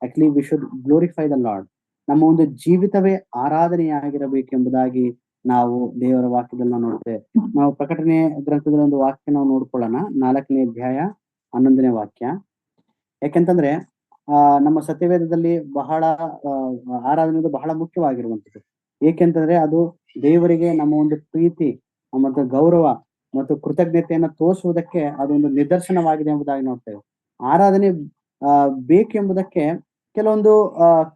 actually we should glorify the lord. ನಮ್ಮ ಒಂದು ಜೀವಿತವೇ ಆರಾಧನೆಯಾಗಿರಬೇಕೆಂಬುದಾಗಿ ನಾವು ದೇವರ ವಾಕ್ಯದಲ್ಲಿ ನಾವು ನೋಡ್ತೇವೆ. ನಾವು ಪ್ರಕಟಣೆ ಗ್ರಂಥದಲ್ಲಿ ಒಂದು ವಾಕ್ಯ ನಾವು ನೋಡ್ಕೊಳ್ಳೋಣ, 4ನೇ ಅಧ್ಯಾಯ 11ನೇ ವಾಕ್ಯ. ಯಾಕೆಂತಂದ್ರೆ ನಮ್ಮ ಸತ್ಯವೇದದಲ್ಲಿ ಬಹಳ ಆರಾಧನೆದು ಬಹಳ ಮುಖ್ಯವಾಗಿರುವಂಥದ್ದು. ಏಕೆಂತಂದ್ರೆ ಅದು ದೇವರಿಗೆ ನಮ್ಮ ಒಂದು ಪ್ರೀತಿ ಮತ್ತು ಗೌರವ ಮತ್ತು ಕೃತಜ್ಞತೆಯನ್ನ ತೋರಿಸುವುದಕ್ಕೆ ಅದೊಂದು ನಿದರ್ಶನವಾಗಿದೆ ಎಂಬುದಾಗಿ ನೋಡ್ತೇವೆ. ಆರಾಧನೆ ಬೇಕೆಂಬುದಕ್ಕೆ ಕೆಲವೊಂದು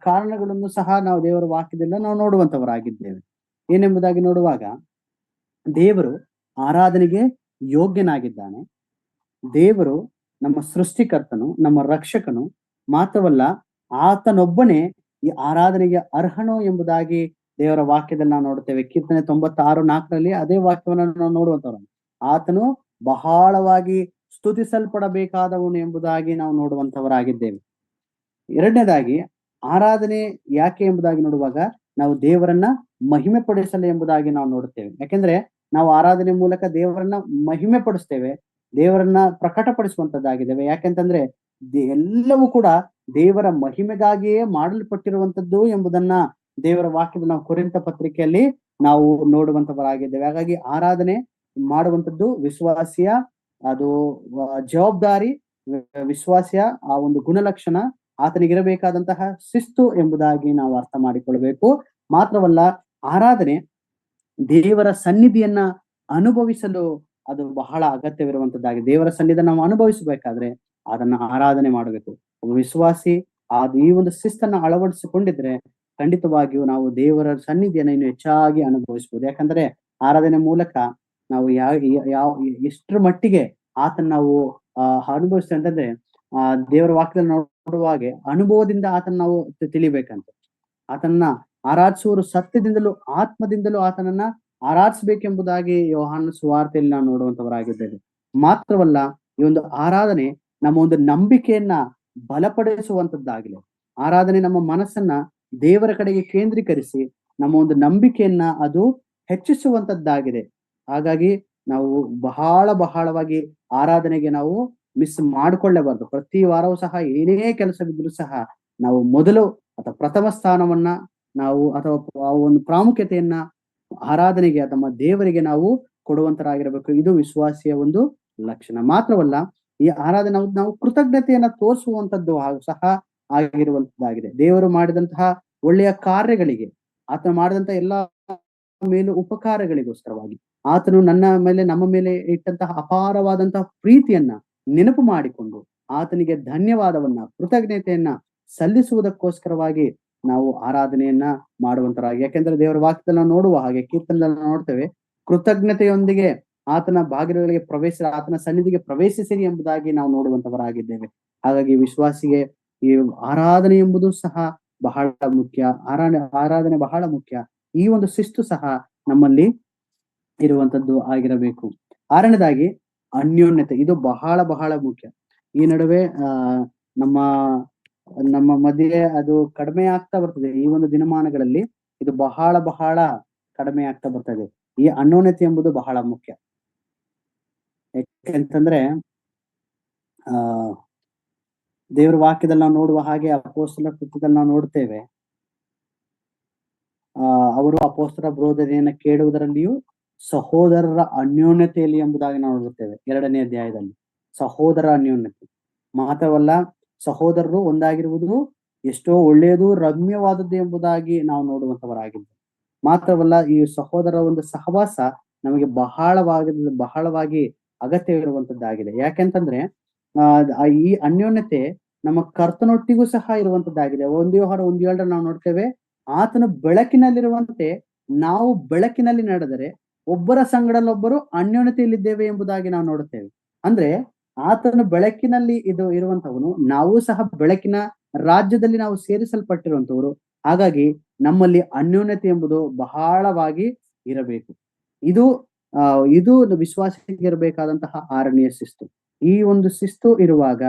ಕಾರಣಗಳನ್ನು ಸಹ ನಾವು ದೇವರ ವಾಕ್ಯದಿಂದ ನಾವು ನೋಡುವಂತವರಾಗಿದ್ದೇವೆ. ಏನೆಂಬುದಾಗಿ ನೋಡುವಾಗ, ದೇವರು ಆರಾಧನೆಗೆ ಯೋಗ್ಯನಾಗಿದ್ದಾನೆ. ದೇವರು ನಮ್ಮ ಸೃಷ್ಟಿಕರ್ತನು, ನಮ್ಮ ರಕ್ಷಕನು. ಮಾತ್ರವಲ್ಲ, ಆತನೊಬ್ಬನೇ ಈ ಆರಾಧನೆಗೆ ಅರ್ಹನು ಎಂಬುದಾಗಿ ದೇವರ ವಾಕ್ಯದಲ್ಲಿ ನಾವು ನೋಡುತ್ತೇವೆ. ಕೀರ್ತನೆ 96:4 ಅದೇ ವಾಕ್ಯವನ್ನು ನಾವು ನೋಡುವಂತವ್ರು. ಆತನು ಬಹಳವಾಗಿ ಸ್ತುತಿಸಲ್ಪಡಬೇಕಾದವನು ಎಂಬುದಾಗಿ ನಾವು ನೋಡುವಂತವರಾಗಿದ್ದೇವೆ. ಎರಡನೇದಾಗಿ, ಆರಾಧನೆ ಯಾಕೆ ಎಂಬುದಾಗಿ ನೋಡುವಾಗ, ನಾವು ದೇವರನ್ನ ಮಹಿಮೆ ಪಡಿಸಲು ಎಂಬುದಾಗಿ ನಾವು ನೋಡುತ್ತೇವೆ. ಯಾಕೆಂದ್ರೆ ನಾವು ಆರಾಧನೆ ಮೂಲಕ ದೇವರನ್ನ ಮಹಿಮೆ ಪಡಿಸ್ತೇವೆ, ದೇವರನ್ನ ಪ್ರಕಟಪಡಿಸುವಂತದ್ದಾಗಿದ್ದೇವೆ. ಯಾಕೆಂತಂದ್ರೆ ಎಲ್ಲವೂ ಕೂಡ ದೇವರ ಮಹಿಮೆಗಾಗಿಯೇ ಮಾಡಲ್ಪಟ್ಟಿರುವಂತದ್ದು ಎಂಬುದನ್ನ ದೇವರ ವಾಕ್ಯದ ನಾವು ಕೊರಿಂಥ ಪತ್ರಿಕೆಯಲ್ಲಿ ನಾವು ನೋಡುವಂತವರಾಗಿದ್ದೇವೆ. ಹಾಗಾಗಿ ಆರಾಧನೆ ಮಾಡುವಂತದ್ದು ವಿಶ್ವಾಸಿಯ ಅದು ಜವಾಬ್ದಾರಿ, ವಿಶ್ವಾಸಿಯ ಆ ಒಂದು ಗುಣಲಕ್ಷಣ, ಆತನಿಗಿರಬೇಕಾದಂತಹ ಶಿಸ್ತು ಎಂಬುದಾಗಿ ನಾವು ಅರ್ಥ ಮಾಡಿಕೊಳ್ಬೇಕು. ಮಾತ್ರವಲ್ಲ, ಆರಾಧನೆ ದೇವರ ಸನ್ನಿಧಿಯನ್ನ ಅನುಭವಿಸಲು ಅದು ಬಹಳ ಅಗತ್ಯವಿರುವಂತದ್ದಾಗಿದೆ. ದೇವರ ಸನ್ನಿಧಿಯನ್ನು ನಾವು ಅನುಭವಿಸಬೇಕಾದ್ರೆ ಅದನ್ನ ಆರಾಧನೆ ಮಾಡಬೇಕು. ಒಬ್ಬ ವಿಶ್ವಾಸಿ ಈ ಒಂದು ಶಿಸ್ತನ್ನ ಅಳವಡಿಸಿಕೊಂಡಿದ್ರೆ ಖಂಡಿತವಾಗಿಯೂ ನಾವು ದೇವರ ಸನ್ನಿಧಿಯನ್ನ ಇನ್ನು ಹೆಚ್ಚಾಗಿ ಅನುಭವಿಸಬಹುದು. ಯಾಕಂದ್ರೆ ಆರಾಧನೆ ಮೂಲಕ ನಾವು ಯಾವ ಎಷ್ಟರ ಮಟ್ಟಿಗೆ ಆತನ ನಾವು ಅನುಭವಿಸ್ತೇವೆ ಅಂತಂದ್ರೆ ದೇವರ ವಾಕ್ಯದಲ್ಲಿ ನೋಡುವ ಹಾಗೆ ಅನುಭವದಿಂದ ಆತನ ನಾವು ತಿಳಿಬೇಕಂತ. ಆತನನ್ನ ಆರಾಧಿಸುವರು ಸತ್ಯದಿಂದಲೂ ಆತ್ಮದಿಂದಲೂ ಆತನನ್ನ ಆರಾಧಿಸಬೇಕೆಂಬುದಾಗಿ ಯೋಹಾನ ಸುವಾರ್ತೆಯಲ್ಲಿ ನಾವು ನೋಡುವಂತವರಾಗಿದ್ದೇವೆ. ಮಾತ್ರವಲ್ಲ, ಈ ಒಂದು ಆರಾಧನೆ ನಮ್ಮ ಒಂದು ನಂಬಿಕೆಯನ್ನ ಬಲಪಡಿಸುವಂತದ್ದಾಗಿದೆ. ಆರಾಧನೆ ನಮ್ಮ ಮನಸ್ಸನ್ನ ದೇವರ ಕಡೆಗೆ ಕೇಂದ್ರೀಕರಿಸಿ ನಮ್ಮ ಒಂದು ನಂಬಿಕೆಯನ್ನ ಅದು ಹೆಚ್ಚಿಸುವಂತದ್ದಾಗಿದೆ. ಹಾಗಾಗಿ ನಾವು ಬಹಳವಾಗಿ ಆರಾಧನೆಗೆ ನಾವು ಮಿಸ್ ಮಾಡಿಕೊಳ್ಳಬಾರ್ದು. ಪ್ರತಿ ವಾರವೂ ಸಹ ಏನೇ ಕೆಲಸವಿದ್ರೂ ಸಹ ನಾವು ಮೊದಲು ಅಥವಾ ಪ್ರಥಮ ಸ್ಥಾನವನ್ನ ನಾವು ಅಥವಾ ಒಂದು ಪ್ರಾಮುಖ್ಯತೆಯನ್ನ ಆರಾಧನೆಗೆ ಅಥವಾ ದೇವರಿಗೆ ನಾವು ಕೊಡುವಂತರಾಗಿರಬೇಕು. ಇದು ವಿಶ್ವಾಸಿಯ ಒಂದು ಲಕ್ಷಣ. ಮಾತ್ರವಲ್ಲ, ಈ ಆರಾಧನೆ ನಾವು ಕೃತಜ್ಞತೆಯನ್ನ ತೋರಿಸುವಂತದ್ದು ಸಹ ಆಗಿರುವಂತದ್ದಾಗಿದೆ. ದೇವರು ಮಾಡಿದಂತಹ ಒಳ್ಳೆಯ ಕಾರ್ಯಗಳಿಗೆ, ಆತನು ಮಾಡಿದಂತಹ ಎಲ್ಲಾ ಮೇಲೂ ಉಪಕಾರಗಳಿಗೋಸ್ಕರವಾಗಿ, ಆತನು ನಮ್ಮ ಮೇಲೆ ಇಟ್ಟಂತಹ ಅಪಾರವಾದಂತಹ ಪ್ರೀತಿಯನ್ನ ನೆನಪು ಮಾಡಿಕೊಂಡು ಆತನಿಗೆ ಧನ್ಯವಾದವನ್ನ, ಕೃತಜ್ಞತೆಯನ್ನ ಸಲ್ಲಿಸುವುದಕ್ಕೋಸ್ಕರವಾಗಿ ನಾವು ಆರಾಧನೆಯನ್ನ ಮಾಡುವಂತರಾಗಿ. ಯಾಕೆಂದ್ರೆ ದೇವರ ವಾಕ್ಯದಲ್ಲಿ ನಾವು ನೋಡುವ ಹಾಗೆ, ಕೀರ್ತನದಲ್ಲಿ ನೋಡ್ತೇವೆ, ಕೃತಜ್ಞತೆಯೊಂದಿಗೆ ಆತನ ಬಾಗಿಲುಗಳಿಗೆ ಆತನ ಸನ್ನಿಧಿಗೆ ಪ್ರವೇಶಿಸಿರಿ ಎಂಬುದಾಗಿ ನಾವು ನೋಡುವಂತವರಾಗಿದ್ದೇವೆ. ಹಾಗಾಗಿ ವಿಶ್ವಾಸಿಗೆ ಈ ಆರಾಧನೆ ಎಂಬುದು ಸಹ ಬಹಳ ಮುಖ್ಯ. ಆರಾಧನೆ ಬಹಳ ಮುಖ್ಯ. ಈ ಒಂದು ಶಿಸ್ತು ಸಹ ನಮ್ಮಲ್ಲಿ ಇರುವಂತದ್ದು ಆಗಿರಬೇಕು. ಆರನೇದಾಗಿ, ಅನ್ಯೋನ್ಯತೆ. ಇದು ಬಹಳ ಮುಖ್ಯ. ಈ ನಡುವೆ ನಮ್ಮ ಮಧ್ಯೆ ಅದು ಕಡಿಮೆ ಆಗ್ತಾ ಬರ್ತದೆ. ಈ ಒಂದು ದಿನಮಾನಗಳಲ್ಲಿ ಇದು ಬಹಳ ಕಡಿಮೆ ಆಗ್ತಾ ಬರ್ತದೆ. ಈ ಅನ್ಯೋನ್ಯತೆ ಎಂಬುದು ಬಹಳ ಮುಖ್ಯ. ಯಾಕೆಂತಂದ್ರೆ ದೇವರ ವಾಕ್ಯದಲ್ಲಿ ನಾವು ನೋಡುವ ಹಾಗೆ, ಅಪೊಸ್ತಲರ ಕೃತ್ಯದಲ್ಲಿ ನಾವು ನೋಡ್ತೇವೆ, ಅವರು ಅಪೊಸ್ತಲರ ಬೋಧನೆಯನ್ನ ಕೇಳುವುದರಲ್ಲಿಯೂ ಸಹೋದರರ ಅನ್ಯೋನ್ಯತೆಯಲ್ಲಿ ಎಂಬುದಾಗಿ ನಾವು ನೋಡುತ್ತೇವೆ. 2ನೇ ಅಧ್ಯಾಯದಲ್ಲಿ ಸಹೋದರ ಅನ್ಯೋನ್ಯತೆ. ಮಾತ್ರವಲ್ಲ, ಸಹೋದರರು ಒಂದಾಗಿರುವುದು ಎಷ್ಟೋ ಒಳ್ಳೆಯದು, ರಮ್ಯವಾದದ್ದು ಎಂಬುದಾಗಿ ನಾವು ನೋಡುವಂತವರಾಗಿದ್ದೇವೆ. ಮಾತ್ರವಲ್ಲ, ಈ ಸಹೋದರ ಒಂದು ಸಹವಾಸ ನಮಗೆ ಬಹಳವಾಗಿ ಅಗತ್ಯವಿರುವಂತದ್ದಾಗಿದೆ. ಯಾಕೆಂತಂದ್ರೆ ಈ ಅನ್ಯೋನ್ಯತೆ ನಮ್ಮ ಕರ್ತನೊಟ್ಟಿಗೂ ಸಹ ಇರುವಂತದ್ದಾಗಿದೆ. 1 Yohana 1:7 ನಾವು ನೋಡ್ತೇವೆ, ಆತನು ಬೆಳಕಿನಲ್ಲಿರುವಂತೆ ನಾವು ಬೆಳಕಿನಲ್ಲಿ ನಡೆದರೆ ಒಬ್ಬರ ಸಂಗಡಲ್ಲೊಬ್ಬರು ಅನ್ಯೋನ್ಯತೆಯಲ್ಲಿದ್ದೇವೆ ಎಂಬುದಾಗಿ ನಾವು ನೋಡುತ್ತೇವೆ. ಅಂದ್ರೆ ಆತನು ಬೆಳಕಿನಲ್ಲಿ ಇರುವಂತವನು, ನಾವು ಸಹ ಬೆಳಕಿನ ರಾಜ್ಯದಲ್ಲಿ ನಾವು ಸೇರಿಸಲ್ಪಟ್ಟಿರುವಂತವರು. ಹಾಗಾಗಿ ನಮ್ಮಲ್ಲಿ ಅನ್ಯೋನ್ಯತೆ ಎಂಬುದು ಬಹಳವಾಗಿ ಇರಬೇಕು. ಇದು ವಿಶ್ವಾಸಕ್ಕೆ ಇರಬೇಕಾದಂತಹ 6ನೇ ಶಿಸ್ತು. ಈ ಒಂದು ಶಿಸ್ತು ಇರುವಾಗ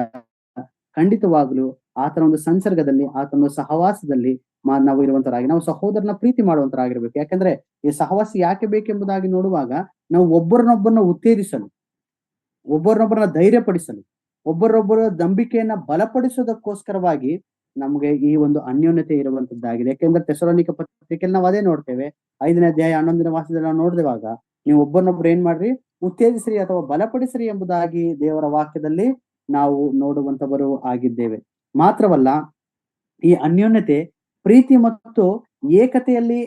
ಖಂಡಿತವಾಗ್ಲೂ ಆತನ ಒಂದು ಸಂಸರ್ಗದಲ್ಲಿ, ಆತನ ಸಹವಾಸದಲ್ಲಿ ನಾವು ಇರುವಂತರಾಗಿ, ನಾವು ಸಹೋದರನ ಪ್ರೀತಿ ಮಾಡುವಂತರಾಗಿರ್ಬೇಕು. ಯಾಕಂದ್ರೆ ಈ ಸಹವಾಸ ಯಾಕೆ ಬೇಕೆಂಬುದಾಗಿ ನೋಡುವಾಗ, ನಾವು ಒಬ್ಬರನ್ನೊಬ್ಬರನ್ನ ಉತ್ತೇಜಿಸಲು, ಒಬ್ಬರನ್ನೊಬ್ಬರನ್ನ ಧೈರ್ಯಪಡಿಸಲು, ಒಬ್ಬರೊಬ್ಬರ ನಂಬಿಕೆಯನ್ನ ಬಲಪಡಿಸುವುದಕ್ಕೋಸ್ಕರವಾಗಿ ನಮಗೆ ಈ ಒಂದು ಅನ್ಯೋನ್ಯತೆ ಇರುವಂತದ್ದಾಗಿದೆ. ಯಾಕೆಂದ್ರೆ ತೆಸಲೋನಿಕ ಪತ್ರಿಕೆಯಲ್ಲಿ ನಾವು ಅದೇ ನೋಡ್ತೇವೆ. 5ನೇ ಅಧ್ಯಾಯ 11ನೇ ವಾಕ್ಯದಲ್ಲಿ ನಾವು ನೋಡಿದಾಗ ನೀವು ಒಬ್ಬರನ್ನೊಬ್ರು ಏನ್ ಮಾಡ್ರಿ, ಉತ್ತೇಜಿಸ್ರಿ ಅಥವಾ ಬಲಪಡಿಸ್ರಿ ಎಂಬುದಾಗಿ ದೇವರ ವಾಕ್ಯದಲ್ಲಿ ನಾವು ನೋಡುವಂತವರು ಆಗಿದ್ದೇವೆ. ಮಾತ್ರವಲ್ಲ, ಈ ಅನ್ಯೋನ್ಯತೆ ಪ್ರೀತಿ ಮತ್ತು ಏಕತೆಯಲ್ಲಿ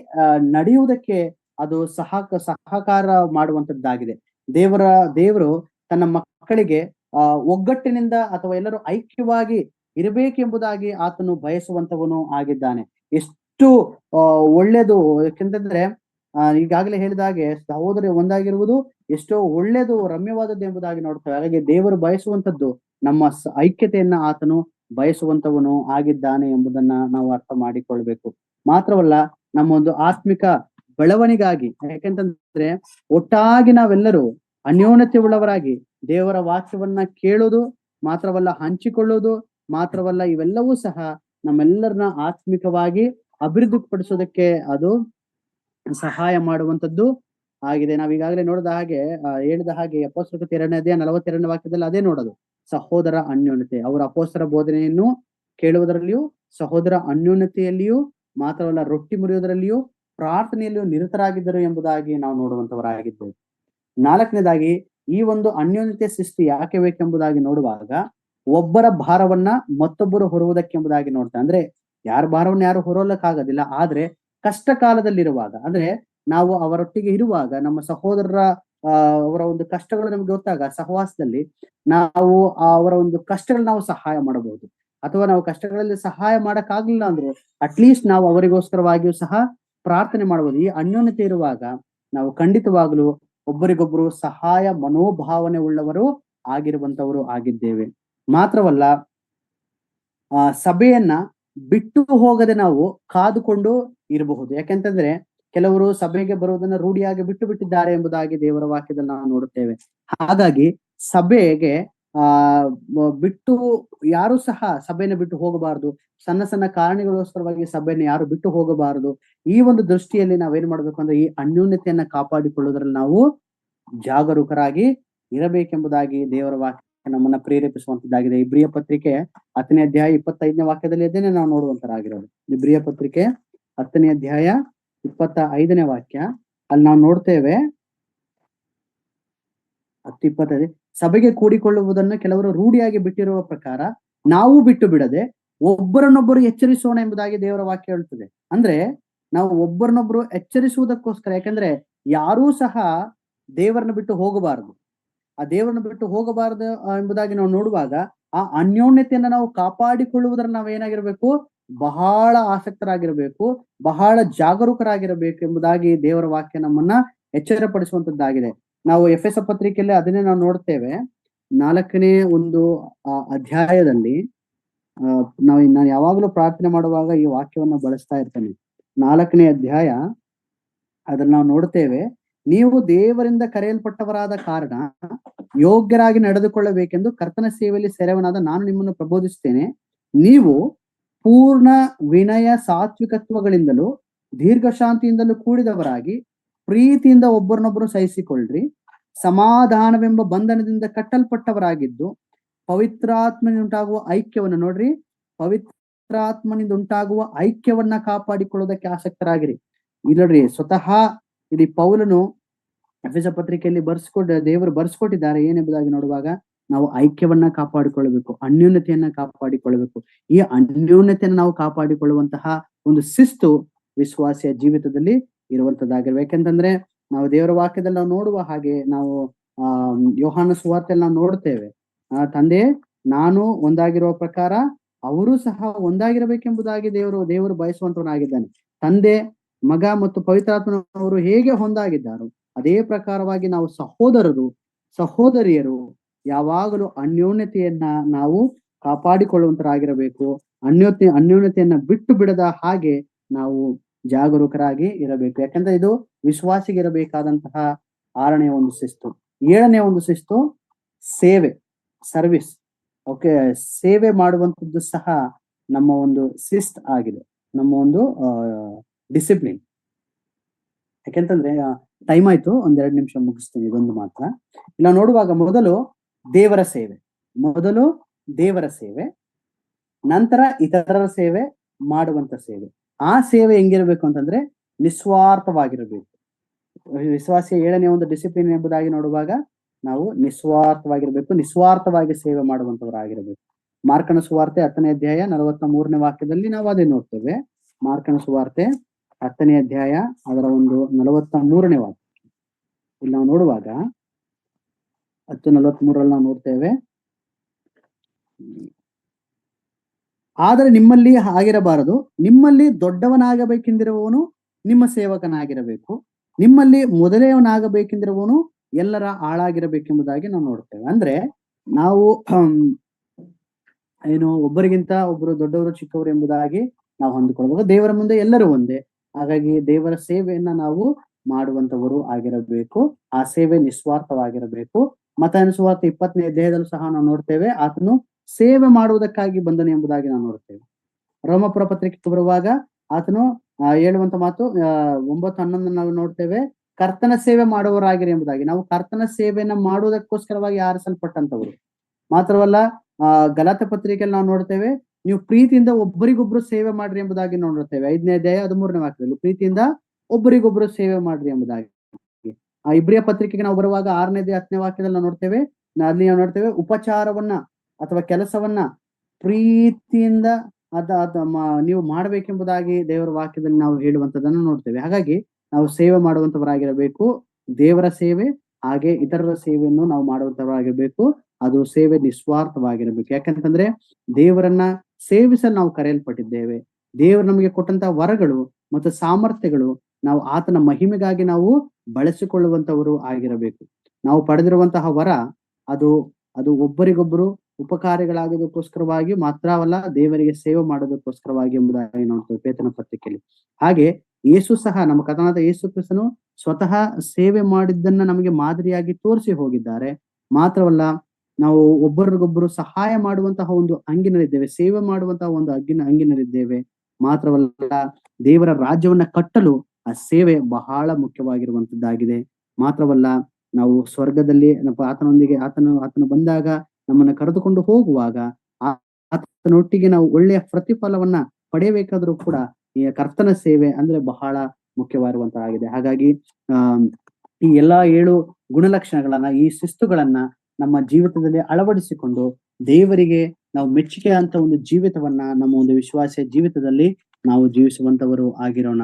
ನಡೆಯುವುದಕ್ಕೆ ಅದು ಸಹಕಾರ ಮಾಡುವಂತದ್ದಾಗಿದೆ. ದೇವರು ತನ್ನ ಮಕ್ಕಳಿಗೆ ಒಗ್ಗಟ್ಟಿನಿಂದ ಅಥವಾ ಎಲ್ಲರೂ ಐಕ್ಯವಾಗಿ ಇರಬೇಕೆಂಬುದಾಗಿ ಆತನು ಬಯಸುವಂತವನು ಆಗಿದ್ದಾನೆ. ಎಷ್ಟು ಒಳ್ಳೇದು, ಯಾಕೆಂತಂದ್ರೆ ಈಗಾಗಲೇ ಹೇಳಿದ ಹಾಗೆ ಸಹೋದರ ಒಂದಾಗಿರುವುದು ಎಷ್ಟೋ ಒಳ್ಳೇದು, ರಮ್ಯವಾದದ್ದು ಎಂಬುದಾಗಿ ನೋಡ್ತೇವೆ. ಹಾಗಾಗಿ ದೇವರು ಬಯಸುವಂತದ್ದು ನಮ್ಮ ಐಕ್ಯತೆಯನ್ನ ಆತನು ಬಯಸುವಂತವನು ಆಗಿದ್ದಾನೆ ಎಂಬುದನ್ನ ನಾವು ಅರ್ಥ ಮಾಡಿಕೊಳ್ಬೇಕು. ಮಾತ್ರವಲ್ಲ, ನಮ್ಮ ಒಂದು ಆತ್ಮಿಕ ಬೆಳವಣಿಗಾಗಿ, ಯಾಕೆಂತಂದ್ರೆ ಒಟ್ಟಾಗಿ ನಾವೆಲ್ಲರೂ ಅನ್ಯೋನ್ಯತೆ ಉಳ್ಳವರಾಗಿ ದೇವರ ವಾಕ್ಯವನ್ನ ಕೇಳೋದು ಮಾತ್ರವಲ್ಲ, ಹಂಚಿಕೊಳ್ಳೋದು ಮಾತ್ರವಲ್ಲ, ಇವೆಲ್ಲವೂ ಸಹ ನಮ್ಮೆಲ್ಲರನ್ನ ಆತ್ಮಿಕವಾಗಿ ಅಭಿವೃದ್ಧಿಪಡಿಸೋದಕ್ಕೆ ಅದು ಸಹಾಯ ಮಾಡುವಂತದ್ದು ಆಗಿದೆ. ನಾವ್ ಈಗಾಗಲೇ ನೋಡಿದ ಹಾಗೆ ಹೇಳಿದ ಹಾಗೆ ಅಪೊಸ್ತಲರ 2ನೇ ಅಧ್ಯಾಯ 42ನೇ ವಾಕ್ಯದಲ್ಲಿ ಅದೇ ನೋಡೋದು, ಸಹೋದರ ಅನ್ಯೋನ್ಯತೆ. ಅವರ ಅಪೊಸ್ತಲರ ಬೋಧನೆಯನ್ನು ಕೇಳುವುದರಲ್ಲಿಯೂ, ಸಹೋದರ ಅನ್ಯೋನ್ಯತೆಯಲ್ಲಿಯೂ ಮಾತ್ರವಲ್ಲ, ರೊಟ್ಟಿ ಮುರಿಯುವುದರಲ್ಲಿಯೂ ಪ್ರಾರ್ಥನೆಯಲ್ಲಿಯೂ ನಿರತರಾಗಿದ್ದರು ಎಂಬುದಾಗಿ ನಾವು ನೋಡುವಂತವರಾಗಿದ್ದೇವೆ. 4ನೇದಾಗಿ, ಈ ಒಂದು ಅನ್ಯೋನ್ಯತೆ ಶಿಸ್ತು ಯಾಕೆ ಬೇಕೆಂಬುದಾಗಿ ನೋಡುವಾಗ, ಒಬ್ಬರ ಭಾರವನ್ನ ಮತ್ತೊಬ್ಬರು ಹೊರುವುದಕ್ಕೆಂಬುದಾಗಿ ನೋಡ್ತಾರೆ. ಅಂದ್ರೆ ಯಾರ ಭಾರವನ್ನ ಯಾರು ಹೊರೋಲಕ್ಕಾಗೋದಿಲ್ಲ, ಆದ್ರೆ ಕಷ್ಟ ಕಾಲದಲ್ಲಿರುವಾಗ, ಅಂದ್ರೆ ನಾವು ಅವರೊಟ್ಟಿಗೆ ಇರುವಾಗ, ನಮ್ಮ ಸಹೋದರರ ಅವರ ಒಂದು ಕಷ್ಟಗಳು ನಮ್ಗೆ ಗೊತ್ತಾಗ ಸಹವಾಸದಲ್ಲಿ ನಾವು ಅವರ ಒಂದು ಕಷ್ಟಗಳು ನಾವು ಸಹಾಯ ಮಾಡಬಹುದು. ಅಥವಾ ನಾವು ಕಷ್ಟಗಳಲ್ಲಿ ಸಹಾಯ ಮಾಡಕ್ಕಾಗ್ಲಿಲ್ಲ ಅಂದ್ರು ಅಟ್ಲೀಸ್ಟ್ ನಾವು ಅವರಿಗೋಸ್ಕರವಾಗಿಯೂ ಸಹ ಪ್ರಾರ್ಥನೆ ಮಾಡಬಹುದು. ಈ ಅನ್ಯೋನ್ಯತೆ ಇರುವಾಗ ನಾವು ಖಂಡಿತವಾಗ್ಲೂ ಒಬ್ಬರಿಗೊಬ್ಬರು ಸಹಾಯ ಮನೋಭಾವನೆ ಉಳ್ಳವರು ಆಗಿರುವಂತವರು ಆಗಿದ್ದೇವೆ. ಮಾತ್ರವಲ್ಲ, ಸಭೆಯನ್ನ ಬಿಟ್ಟು ಹೋಗದೆ ನಾವು ಕಾದುಕೊಂಡು ಇರಬಹುದು. ಯಾಕೆಂತಂದ್ರೆ ಕೆಲವರು ಸಭೆಗೆ ಬರುವುದನ್ನ ರೂಢಿಯಾಗಿ ಬಿಟ್ಟು ಬಿಟ್ಟಿದ್ದಾರೆ ಎಂಬುದಾಗಿ ದೇವರ ವಾಕ್ಯದಲ್ಲಿ ನಾವು ನೋಡುತ್ತೇವೆ. ಹಾಗಾಗಿ ಸಭೆಗೆ ಬಿಟ್ಟು ಯಾರು ಸಹ ಸಭೆಯನ್ನು ಬಿಟ್ಟು ಹೋಗಬಾರದು. ಸಣ್ಣ ಸಣ್ಣ ಕಾರಣಗಳಿಗೋಸ್ಕರವಾಗಿ ಸಭೆಯನ್ನು ಯಾರು ಬಿಟ್ಟು ಹೋಗಬಾರದು. ಈ ಒಂದು ದೃಷ್ಟಿಯಲ್ಲಿ ನಾವೇನ್ ಮಾಡ್ಬೇಕು ಅಂದ್ರೆ, ಈ ಅನ್ಯೋನ್ಯತೆಯನ್ನ ಕಾಪಾಡಿಕೊಳ್ಳುವುದರಲ್ಲಿ ನಾವು ಜಾಗರೂಕರಾಗಿ ಇರಬೇಕೆಂಬುದಾಗಿ ದೇವರ ವಾಕ್ಯ ನಮ್ಮನ್ನ ಪ್ರೇರೇಪಿಸುವಂತದ್ದಾಗಿದೆ. ಇಬ್ರಿಯ ಪತ್ರಿಕೆ 10ನೇ ಅಧ್ಯಾಯ 25ನೇ ವಾಕ್ಯದಲ್ಲಿ ಅದನ್ನೇ ನಾವು ನೋಡುವಂತರಾಗಿರೋದು. ಇಬ್ರಿಯ ಪತ್ರಿಕೆ 10ನೇ ಅಧ್ಯಾಯ 25ನೇ ವಾಕ್ಯ ಅಲ್ಲಿ ನಾವು ನೋಡ್ತೇವೆ, 10:25, ಸಭೆಗೆ ಕೂಡಿಕೊಳ್ಳುವುದನ್ನು ಕೆಲವರು ರೂಢಿಯಾಗಿ ಬಿಟ್ಟಿರುವ ಪ್ರಕಾರ ನಾವು ಬಿಟ್ಟು ಬಿಡದೆ ಒಬ್ಬರನ್ನೊಬ್ಬರು ಎಚ್ಚರಿಸೋಣ ಎಂಬುದಾಗಿ ದೇವರ ವಾಕ್ಯ ಹೇಳ್ತದೆ. ಅಂದ್ರೆ ನಾವು ಒಬ್ಬರನ್ನೊಬ್ಬರು ಎಚ್ಚರಿಸುವುದಕ್ಕೋಸ್ಕರ, ಯಾಕಂದ್ರೆ ಯಾರೂ ಸಹ ದೇವರನ್ನ ಬಿಟ್ಟು ಹೋಗಬಾರದು. ಆ ದೇವರನ್ನು ಬಿಟ್ಟು ಹೋಗಬಾರದು ಎಂಬುದಾಗಿ ನಾವು ನೋಡುವಾಗ, ಆ ಅನ್ಯೋನ್ಯತೆಯನ್ನ ನಾವು ಕಾಪಾಡಿಕೊಳ್ಳುವುದರಲ್ಲಿ ನಾವೇನಾಗಿರ್ಬೇಕು, ಬಹಳ ಆಸಕ್ತರಾಗಿರ್ಬೇಕು, ಬಹಳ ಜಾಗರೂಕರಾಗಿರಬೇಕು ಎಂಬುದಾಗಿ ದೇವರ ವಾಕ್ಯ ನಮ್ಮನ್ನ ಎಚ್ಚರಪಡಿಸುವಂತದ್ದಾಗಿದೆ. ನಾವು ಎಫೆಸ ಪತ್ರಿಕೆಯಲ್ಲಿ ಅದನ್ನೇ ನಾವು ನೋಡ್ತೇವೆ. 4ನೇ ಒಂದು ಅಧ್ಯಾಯದಲ್ಲಿ ನಾನು ಯಾವಾಗಲೂ ಪ್ರಾರ್ಥನೆ ಮಾಡುವಾಗ ಈ ವಾಕ್ಯವನ್ನ ಬಳಸ್ತಾ ಇರ್ತೇನೆ. 4ನೇ ಅಧ್ಯಾಯ ಅದನ್ನ ನಾವು ನೋಡ್ತೇವೆ, ನೀವು ದೇವರಿಂದ ಕರೆಯಲ್ಪಟ್ಟವರಾದ ಕಾರಣ ಯೋಗ್ಯರಾಗಿ ನಡೆದುಕೊಳ್ಳಬೇಕೆಂದು ಕರ್ತನ ಸೇವೆಯಲ್ಲಿ ಸೆರೆವನಾದ ನಾನು ನಿಮ್ಮನ್ನು ಪ್ರಬೋಧಿಸುತ್ತೇನೆ. ನೀವು ಪೂರ್ಣ ವಿನಯ ಸಾತ್ವಿಕತ್ವಗಳಿಂದಲೂ ದೀರ್ಘಶಾಂತಿಯಿಂದಲೂ ಕೂಡಿದವರಾಗಿ ಪ್ರೀತಿಯಿಂದ ಒಬ್ಬರನ್ನೊಬ್ಬರು ಸಹಿಸಿಕೊಳ್ಳ್ರಿ. ಸಮಾಧಾನವೆಂಬ ಬಂಧನದಿಂದ ಕಟ್ಟಲ್ಪಟ್ಟವರಾಗಿದ್ದು ಪವಿತ್ರಾತ್ಮನಿಂದ ಉಂಟಾಗುವ ಐಕ್ಯವನ್ನು ನೋಡ್ರಿ, ಪವಿತ್ರಾತ್ಮನಿಂದ ಉಂಟಾಗುವ ಐಕ್ಯವನ್ನ ಕಾಪಾಡಿಕೊಳ್ಳೋದಕ್ಕೆ ಆಸಕ್ತರಾಗಿರಿ. ಇಲ್ಲಡ್ರಿ, ಸ್ವತಃ ಇಲ್ಲಿ ಪೌಲನು ಎಫೆಸ ಪತ್ರಿಕೆಯಲ್ಲಿ ದೇವರು ಬರ್ಸ್ಕೊಟ್ಟಿದ್ದಾರೆ ಏನೆಂಬುದಾಗಿ ನೋಡುವಾಗ, ನಾವು ಐಕ್ಯವನ್ನ ಕಾಪಾಡಿಕೊಳ್ಳಬೇಕು, ಅನ್ಯೋನ್ಯತೆಯನ್ನ ಕಾಪಾಡಿಕೊಳ್ಳಬೇಕು. ಈ ಅನ್ಯೋನ್ಯತೆಯನ್ನು ನಾವು ಕಾಪಾಡಿಕೊಳ್ಳುವಂತಹ ಒಂದು ಶಿಸ್ತು ವಿಶ್ವಾಸಿಯ ಜೀವಿತದಲ್ಲಿ ಇರುವಂತದ್ದಾಗಿರ್ಬೇಕು. ಯಾಕೆಂತಂದ್ರೆ ನಾವು ದೇವರ ವಾಕ್ಯದಲ್ಲಿ ನಾವು ನೋಡುವ ಹಾಗೆ, ನಾವು ಯೋಹಾನ ಸುವಾರ್ತೆಯಲ್ಲಿ ನಾವು ನೋಡ್ತೇವೆ, ತಂದೆ ನಾನು ಒಂದಾಗಿರುವ ಪ್ರಕಾರ ಅವರು ಸಹ ಒಂದಾಗಿರಬೇಕೆಂಬುದಾಗಿ ದೇವರು ಬಯಸುವಂತವನಾಗಿದ್ದಾನೆ. ತಂದೆ, ಮಗ ಮತ್ತು ಪವಿತ್ರಾತ್ಮನವರು ಹೇಗೆ ಒಂದಾಗಿದ್ದಾರೋ ಅದೇ ಪ್ರಕಾರವಾಗಿ ನಾವು ಸಹೋದರಿಯರು ಯಾವಾಗಲೂ ಅನ್ಯೋನ್ಯತೆಯನ್ನ ನಾವು ಕಾಪಾಡಿಕೊಳ್ಳುವಂತರಾಗಿರಬೇಕು. ಅನ್ಯೋನ್ಯತೆಯನ್ನ ಬಿಟ್ಟು ಬಿಡದ ಹಾಗೆ ನಾವು ಜಾಗರೂಕರಾಗಿ ಇರಬೇಕು. ಯಾಕಂದ್ರೆ ಇದು ವಿಶ್ವಾಸಿಗೆ ಇರಬೇಕಾದಂತಹ 6ನೇ ಒಂದು ಶಿಸ್ತು. 7ನೇ ಒಂದು ಶಿಸ್ತು ಸೇವೆ, ಸರ್ವಿಸ್. ಓಕೆ, ಸೇವೆ ಮಾಡುವಂಥದ್ದು ಸಹ ನಮ್ಮ ಒಂದು ಶಿಸ್ತ್ ಆಗಿದೆ, ನಮ್ಮ ಒಂದು ಡಿಸಿಪ್ಲಿನ್. ಯಾಕೆಂತಂದ್ರೆ ಟೈಮ್ ಆಯ್ತು, 1-2 ನಿಮಿಷ ಮುಗಿಸ್ತೀನಿ ಇದೊಂದು ಮಾತ್ರ. ಇಲ್ಲ ನೋಡುವಾಗ ಮೊದಲು ದೇವರ ಸೇವೆ, ನಂತರ ಇತರರ ಸೇವೆ ಮಾಡುವಂತ ಸೇವೆ. ಆ ಸೇವೆ ಹೆಂಗಿರ್ಬೇಕು ಅಂತಂದ್ರೆ ನಿಸ್ವಾರ್ಥವಾಗಿರಬೇಕು. ವಿಶ್ವಾಸಿಯ 7ನೇ ಒಂದು ಡಿಸಿಪ್ಲಿನ್ ಎಂಬುದಾಗಿ ನೋಡುವಾಗ ನಾವು ನಿಸ್ವಾರ್ಥವಾಗಿರ್ಬೇಕು, ನಿಸ್ವಾರ್ಥವಾಗಿ ಸೇವೆ ಮಾಡುವಂತವರಾಗಿರಬೇಕು. ಮಾರ್ಕನ ಸುವಾರ್ತೆ 10ನೇ ಅಧ್ಯಾಯ 43ನೇ ವಾಕ್ಯದಲ್ಲಿ ನಾವು ಅದೇ ನೋಡ್ತೇವೆ. ಮಾರ್ಕನ ಸುವಾರ್ತೆ 10ನೇ ಅಧ್ಯಾಯ ಅದರ ಒಂದು 43ನೇ ವಾಕ್ಯ ಇಲ್ಲಿ ನಾವು ನೋಡುವಾಗ 10:43 ನಾವು ನೋಡ್ತೇವೆ. ಆದರೆ ನಿಮ್ಮಲ್ಲಿ ಆಗಿರಬಾರದು, ನಿಮ್ಮಲ್ಲಿ ದೊಡ್ಡವನಾಗಬೇಕೆಂದಿರುವವನು ನಿಮ್ಮ ಸೇವಕನಾಗಿರಬೇಕು, ನಿಮ್ಮಲ್ಲಿ ಮೊದಲನೆಯವನಾಗಬೇಕೆಂದಿರುವವನು ಎಲ್ಲರ ಆಳಾಗಿರಬೇಕೆಂಬುದಾಗಿ ನಾವು ನೋಡ್ತೇವೆ. ಅಂದ್ರೆ ನಾವು ಏನು ಒಬ್ಬರಿಗಿಂತ ಒಬ್ಬರು ದೊಡ್ಡವರು ಚಿಕ್ಕವರು ಎಂಬುದಾಗಿ ನಾವು ಹೊಂದಿಕೊಳ್ಳಬಹುದು. ದೇವರ ಮುಂದೆ ಎಲ್ಲರೂ ಒಂದೇ. ಹಾಗಾಗಿ ದೇವರ ಸೇವೆಯನ್ನ ನಾವು ಮಾಡುವಂತವರು ಆಗಿರಬೇಕು. ಆ ಸೇವೆ ನಿಸ್ವಾರ್ಥವಾಗಿರಬೇಕು. ಮತ್ತಾಯನ ಸುವಾರ್ತೆ 20ನೇ ಅಧ್ಯಾಯದಲ್ಲೂ ಸಹ ನಾವು ನೋಡ್ತೇವೆ, ಆತನು ಸೇವೆ ಮಾಡುವುದಕ್ಕಾಗಿ ಬಂದನು ಎಂಬುದಾಗಿ ನಾವು ನೋಡ್ತೇವೆ. ರೋಮಪುರ ಪತ್ರಿಕೆ ಬರುವಾಗ ಆತನು ಹೇಳುವಂತ ಮಾತು 9:11 ನಾವು ನೋಡ್ತೇವೆ, ಕರ್ತನ ಸೇವೆ ಮಾಡುವವರಾಗಿರಿ ಎಂಬುದಾಗಿ. ನಾವು ಕರ್ತನ ಸೇವೆಯನ್ನ ಮಾಡುವುದಕ್ಕೋಸ್ಕರವಾಗಿ ಆರಿಸಲ್ಪಟ್ಟಂತವರು. ಮಾತ್ರವಲ್ಲ, ಗಲಾತ್ಯ ಪತ್ರಿಕೆಯಲ್ಲಿ ನಾವು ನೋಡ್ತೇವೆ, ನೀವು ಪ್ರೀತಿಯಿಂದ ಒಬ್ಬರಿಗೊಬ್ರು ಸೇವೆ ಮಾಡ್ರಿ ಎಂಬುದಾಗಿ ನೋಡ್ತೇವೆ. 5ನೇ ಅಧ್ಯಾಯ 13ನೇ ವಾಕ್ಯದಲ್ಲಿ ಪ್ರೀತಿಯಿಂದ ಒಬ್ಬರಿಗೊಬ್ರು ಸೇವೆ ಮಾಡ್ರಿ ಎಂಬುದಾಗಿ. ಇಬ್ರಿಯ ಪತ್ರಿಕೆಗೆ ನಾವು ಬರುವಾಗ 6ನೇ ಅಧ್ಯಾಯ 10ನೇ ವಾಕ್ಯದಲ್ಲಿ ನಾವು ನೋಡ್ತೇವೆ, ಅಲ್ಲಿ ನಾವು ನೋಡ್ತೇವೆ, ಉಪಚಾರವನ್ನ ಅಥವಾ ಕೆಲಸವನ್ನ ಪ್ರೀತಿಯಿಂದ ನೀವು ಮಾಡ್ಬೇಕೆಂಬುದಾಗಿ ದೇವರ ವಾಕ್ಯದಲ್ಲಿ ನಾವು ಹೇಳುವಂತದನ್ನು ನೋಡ್ತೇವೆ. ಹಾಗಾಗಿ ನಾವು ಸೇವೆ ಮಾಡುವಂತವರಾಗಿರಬೇಕು. ದೇವರ ಸೇವೆ ಹಾಗೆ ಇತರರ ಸೇವೆಯನ್ನು ನಾವು ಮಾಡುವಂತವರಾಗಿರ್ಬೇಕು. ಅದು ಸೇವೆ ನಿಸ್ವಾರ್ಥವಾಗಿರಬೇಕು. ಯಾಕಂತಂದ್ರೆ ದೇವರನ್ನ ಸೇವಿಸಲು ನಾವು ಕರೆಯಲ್ಪಟ್ಟಿದ್ದೇವೆ. ದೇವರು ನಮಗೆ ಕೊಟ್ಟಂತಹ ವರಗಳು ಮತ್ತು ಸಾಮರ್ಥ್ಯಗಳು ನಾವು ಆತನ ಮಹಿಮೆಗಾಗಿ ನಾವು ಬಳಸಿಕೊಳ್ಳುವಂತವರು ಆಗಿರಬೇಕು. ನಾವು ಪಡೆದಿರುವಂತಹ ವರ ಅದು ಅದು ಒಬ್ಬರಿಗೊಬ್ಬರು ಉಪಕಾರಿಗಳಾಗೋದಕ್ಕೋಸ್ಕರವಾಗಿ ಮಾತ್ರವಲ್ಲ, ದೇವರಿಗೆ ಸೇವೆ ಮಾಡೋದಕ್ಕೋಸ್ಕರವಾಗಿ ಎಂಬುದಾಗಿ ನೋಡ್ತೇವೆ ಪೇತ್ರನ ಪತ್ರಿಕೆಯಲ್ಲಿ. ಹಾಗೆ ಯೇಸು ಸಹ, ನಮ್ಮ ಕರ್ತನಾದ ಯೇಸು ಕ್ರಿಸ್ತನು ಸ್ವತಃ ಸೇವೆ ಮಾಡಿದ್ದನ್ನ ನಮಗೆ ಮಾದರಿಯಾಗಿ ತೋರಿಸಿ ಹೋಗಿದ್ದಾರೆ. ಮಾತ್ರವಲ್ಲ, ನಾವು ಒಬ್ಬರಿಗೊಬ್ಬರು ಸಹಾಯ ಮಾಡುವಂತಹ ಒಂದು ಅಂಗಿನಲ್ಲಿದ್ದೇವೆ, ಸೇವೆ ಮಾಡುವಂತಹ ಒಂದು ಅಂಗಿನಲ್ಲಿದ್ದೇವೆ. ಮಾತ್ರವಲ್ಲ, ದೇವರ ರಾಜ್ಯವನ್ನ ಕಟ್ಟಲು ಆ ಸೇವೆ ಬಹಳ ಮುಖ್ಯವಾಗಿರುವಂತದ್ದಾಗಿದೆ. ಮಾತ್ರವಲ್ಲ, ನಾವು ಸ್ವರ್ಗದಲ್ಲಿ ಆತನು ಬಂದಾಗ ನಮ್ಮನ್ನ ಕರೆದುಕೊಂಡು ಹೋಗುವಾಗ ಆತನೊಟ್ಟಿಗೆ ನಾವು ಒಳ್ಳೆಯ ಪ್ರತಿಫಲವನ್ನ ಪಡೆಯಬೇಕಾದ್ರೂ ಕೂಡ ಈ ಕರ್ತನ ಸೇವೆ ಅಂದ್ರೆ ಬಹಳ ಮುಖ್ಯವಾಗಿರುವಂತದ್ದಾಗಿದೆ. ಹಾಗಾಗಿ ಈ ಎಲ್ಲಾ 7 ಗುಣಲಕ್ಷಣಗಳನ್ನ, ಈ ಶಿಸ್ತುಗಳನ್ನ ನಮ್ಮ ಜೀವಿತದಲ್ಲಿ ಅಳವಡಿಸಿಕೊಂಡು ದೇವರಿಗೆ ನಾವು ಮೆಚ್ಚುಗೆ ಅಂತ ಒಂದು ಜೀವಿತವನ್ನ ನಮ್ಮ ಒಂದು ವಿಶ್ವಾಸ ಜೀವಿತದಲ್ಲಿ ನಾವು ಜೀವಿಸುವಂತವರು ಆಗಿರೋಣ.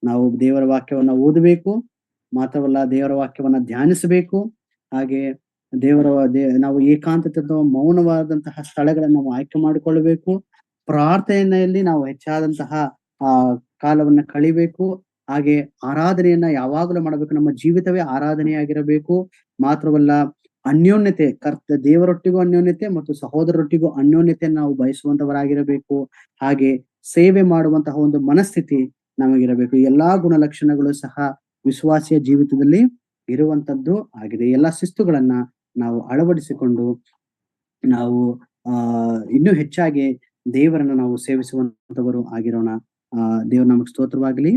ನಾವು ದೇವರ ವಾಕ್ಯವನ್ನ ಓದಬೇಕು, ಮಾತ್ರವಲ್ಲ ದೇವರ ವಾಕ್ಯವನ್ನ ಧ್ಯಾನಿಸಬೇಕು. ಹಾಗೆ ನಾವು ಏಕಾಂತತೆ ಅಥವಾ ಮೌನವಾದಂತಹ ಸ್ಥಳಗಳನ್ನು ನಾವು ಆಯ್ಕೆ ಮಾಡಿಕೊಳ್ಳಬೇಕು. ಪ್ರಾರ್ಥನೆಯಲ್ಲಿ ನಾವು ಹೆಚ್ಚಾದಂತಹ ಕಾಲವನ್ನ ಕಳಿಬೇಕು. ಹಾಗೆ ಆರಾಧನೆಯನ್ನ ಯಾವಾಗಲೂ ಮಾಡಬೇಕು. ನಮ್ಮ ಜೀವಿತವೇ ಆರಾಧನೆಯಾಗಿರಬೇಕು. ಮಾತ್ರವಲ್ಲ, ಅನ್ಯೋನ್ಯತೆ, ದೇವರೊಟ್ಟಿಗೂ ಅನ್ಯೋನ್ಯತೆ ಮತ್ತು ಸಹೋದರರೊಟ್ಟಿಗೂ ಅನ್ಯೋನ್ಯತೆಯನ್ನು ನಾವು ಬಯಸುವಂತವರಾಗಿರಬೇಕು. ಹಾಗೆ ಸೇವೆ ಮಾಡುವಂತಹ ಒಂದು ಮನಸ್ಥಿತಿ ನಮಗಿರಬೇಕು. ಎಲ್ಲಾ ಗುಣಲಕ್ಷಣಗಳು ಸಹ ವಿಶ್ವಾಸಿಯ ಜೀವಿತದಲ್ಲಿ ಇರುವಂತದ್ದು ಆಗಿದೆ. ಎಲ್ಲಾ ಶಿಸ್ತುಗಳನ್ನ ನಾವು ಅಳವಡಿಸಿಕೊಂಡು ನಾವು ಇನ್ನೂ ಹೆಚ್ಚಾಗಿ ದೇವರನ್ನ ನಾವು ಸೇವಿಸುವಂತವರು ಆಗಿರೋಣ. ದೇವರು ನಮಗೆ ಸ್ತೋತ್ರವಾಗಲಿ.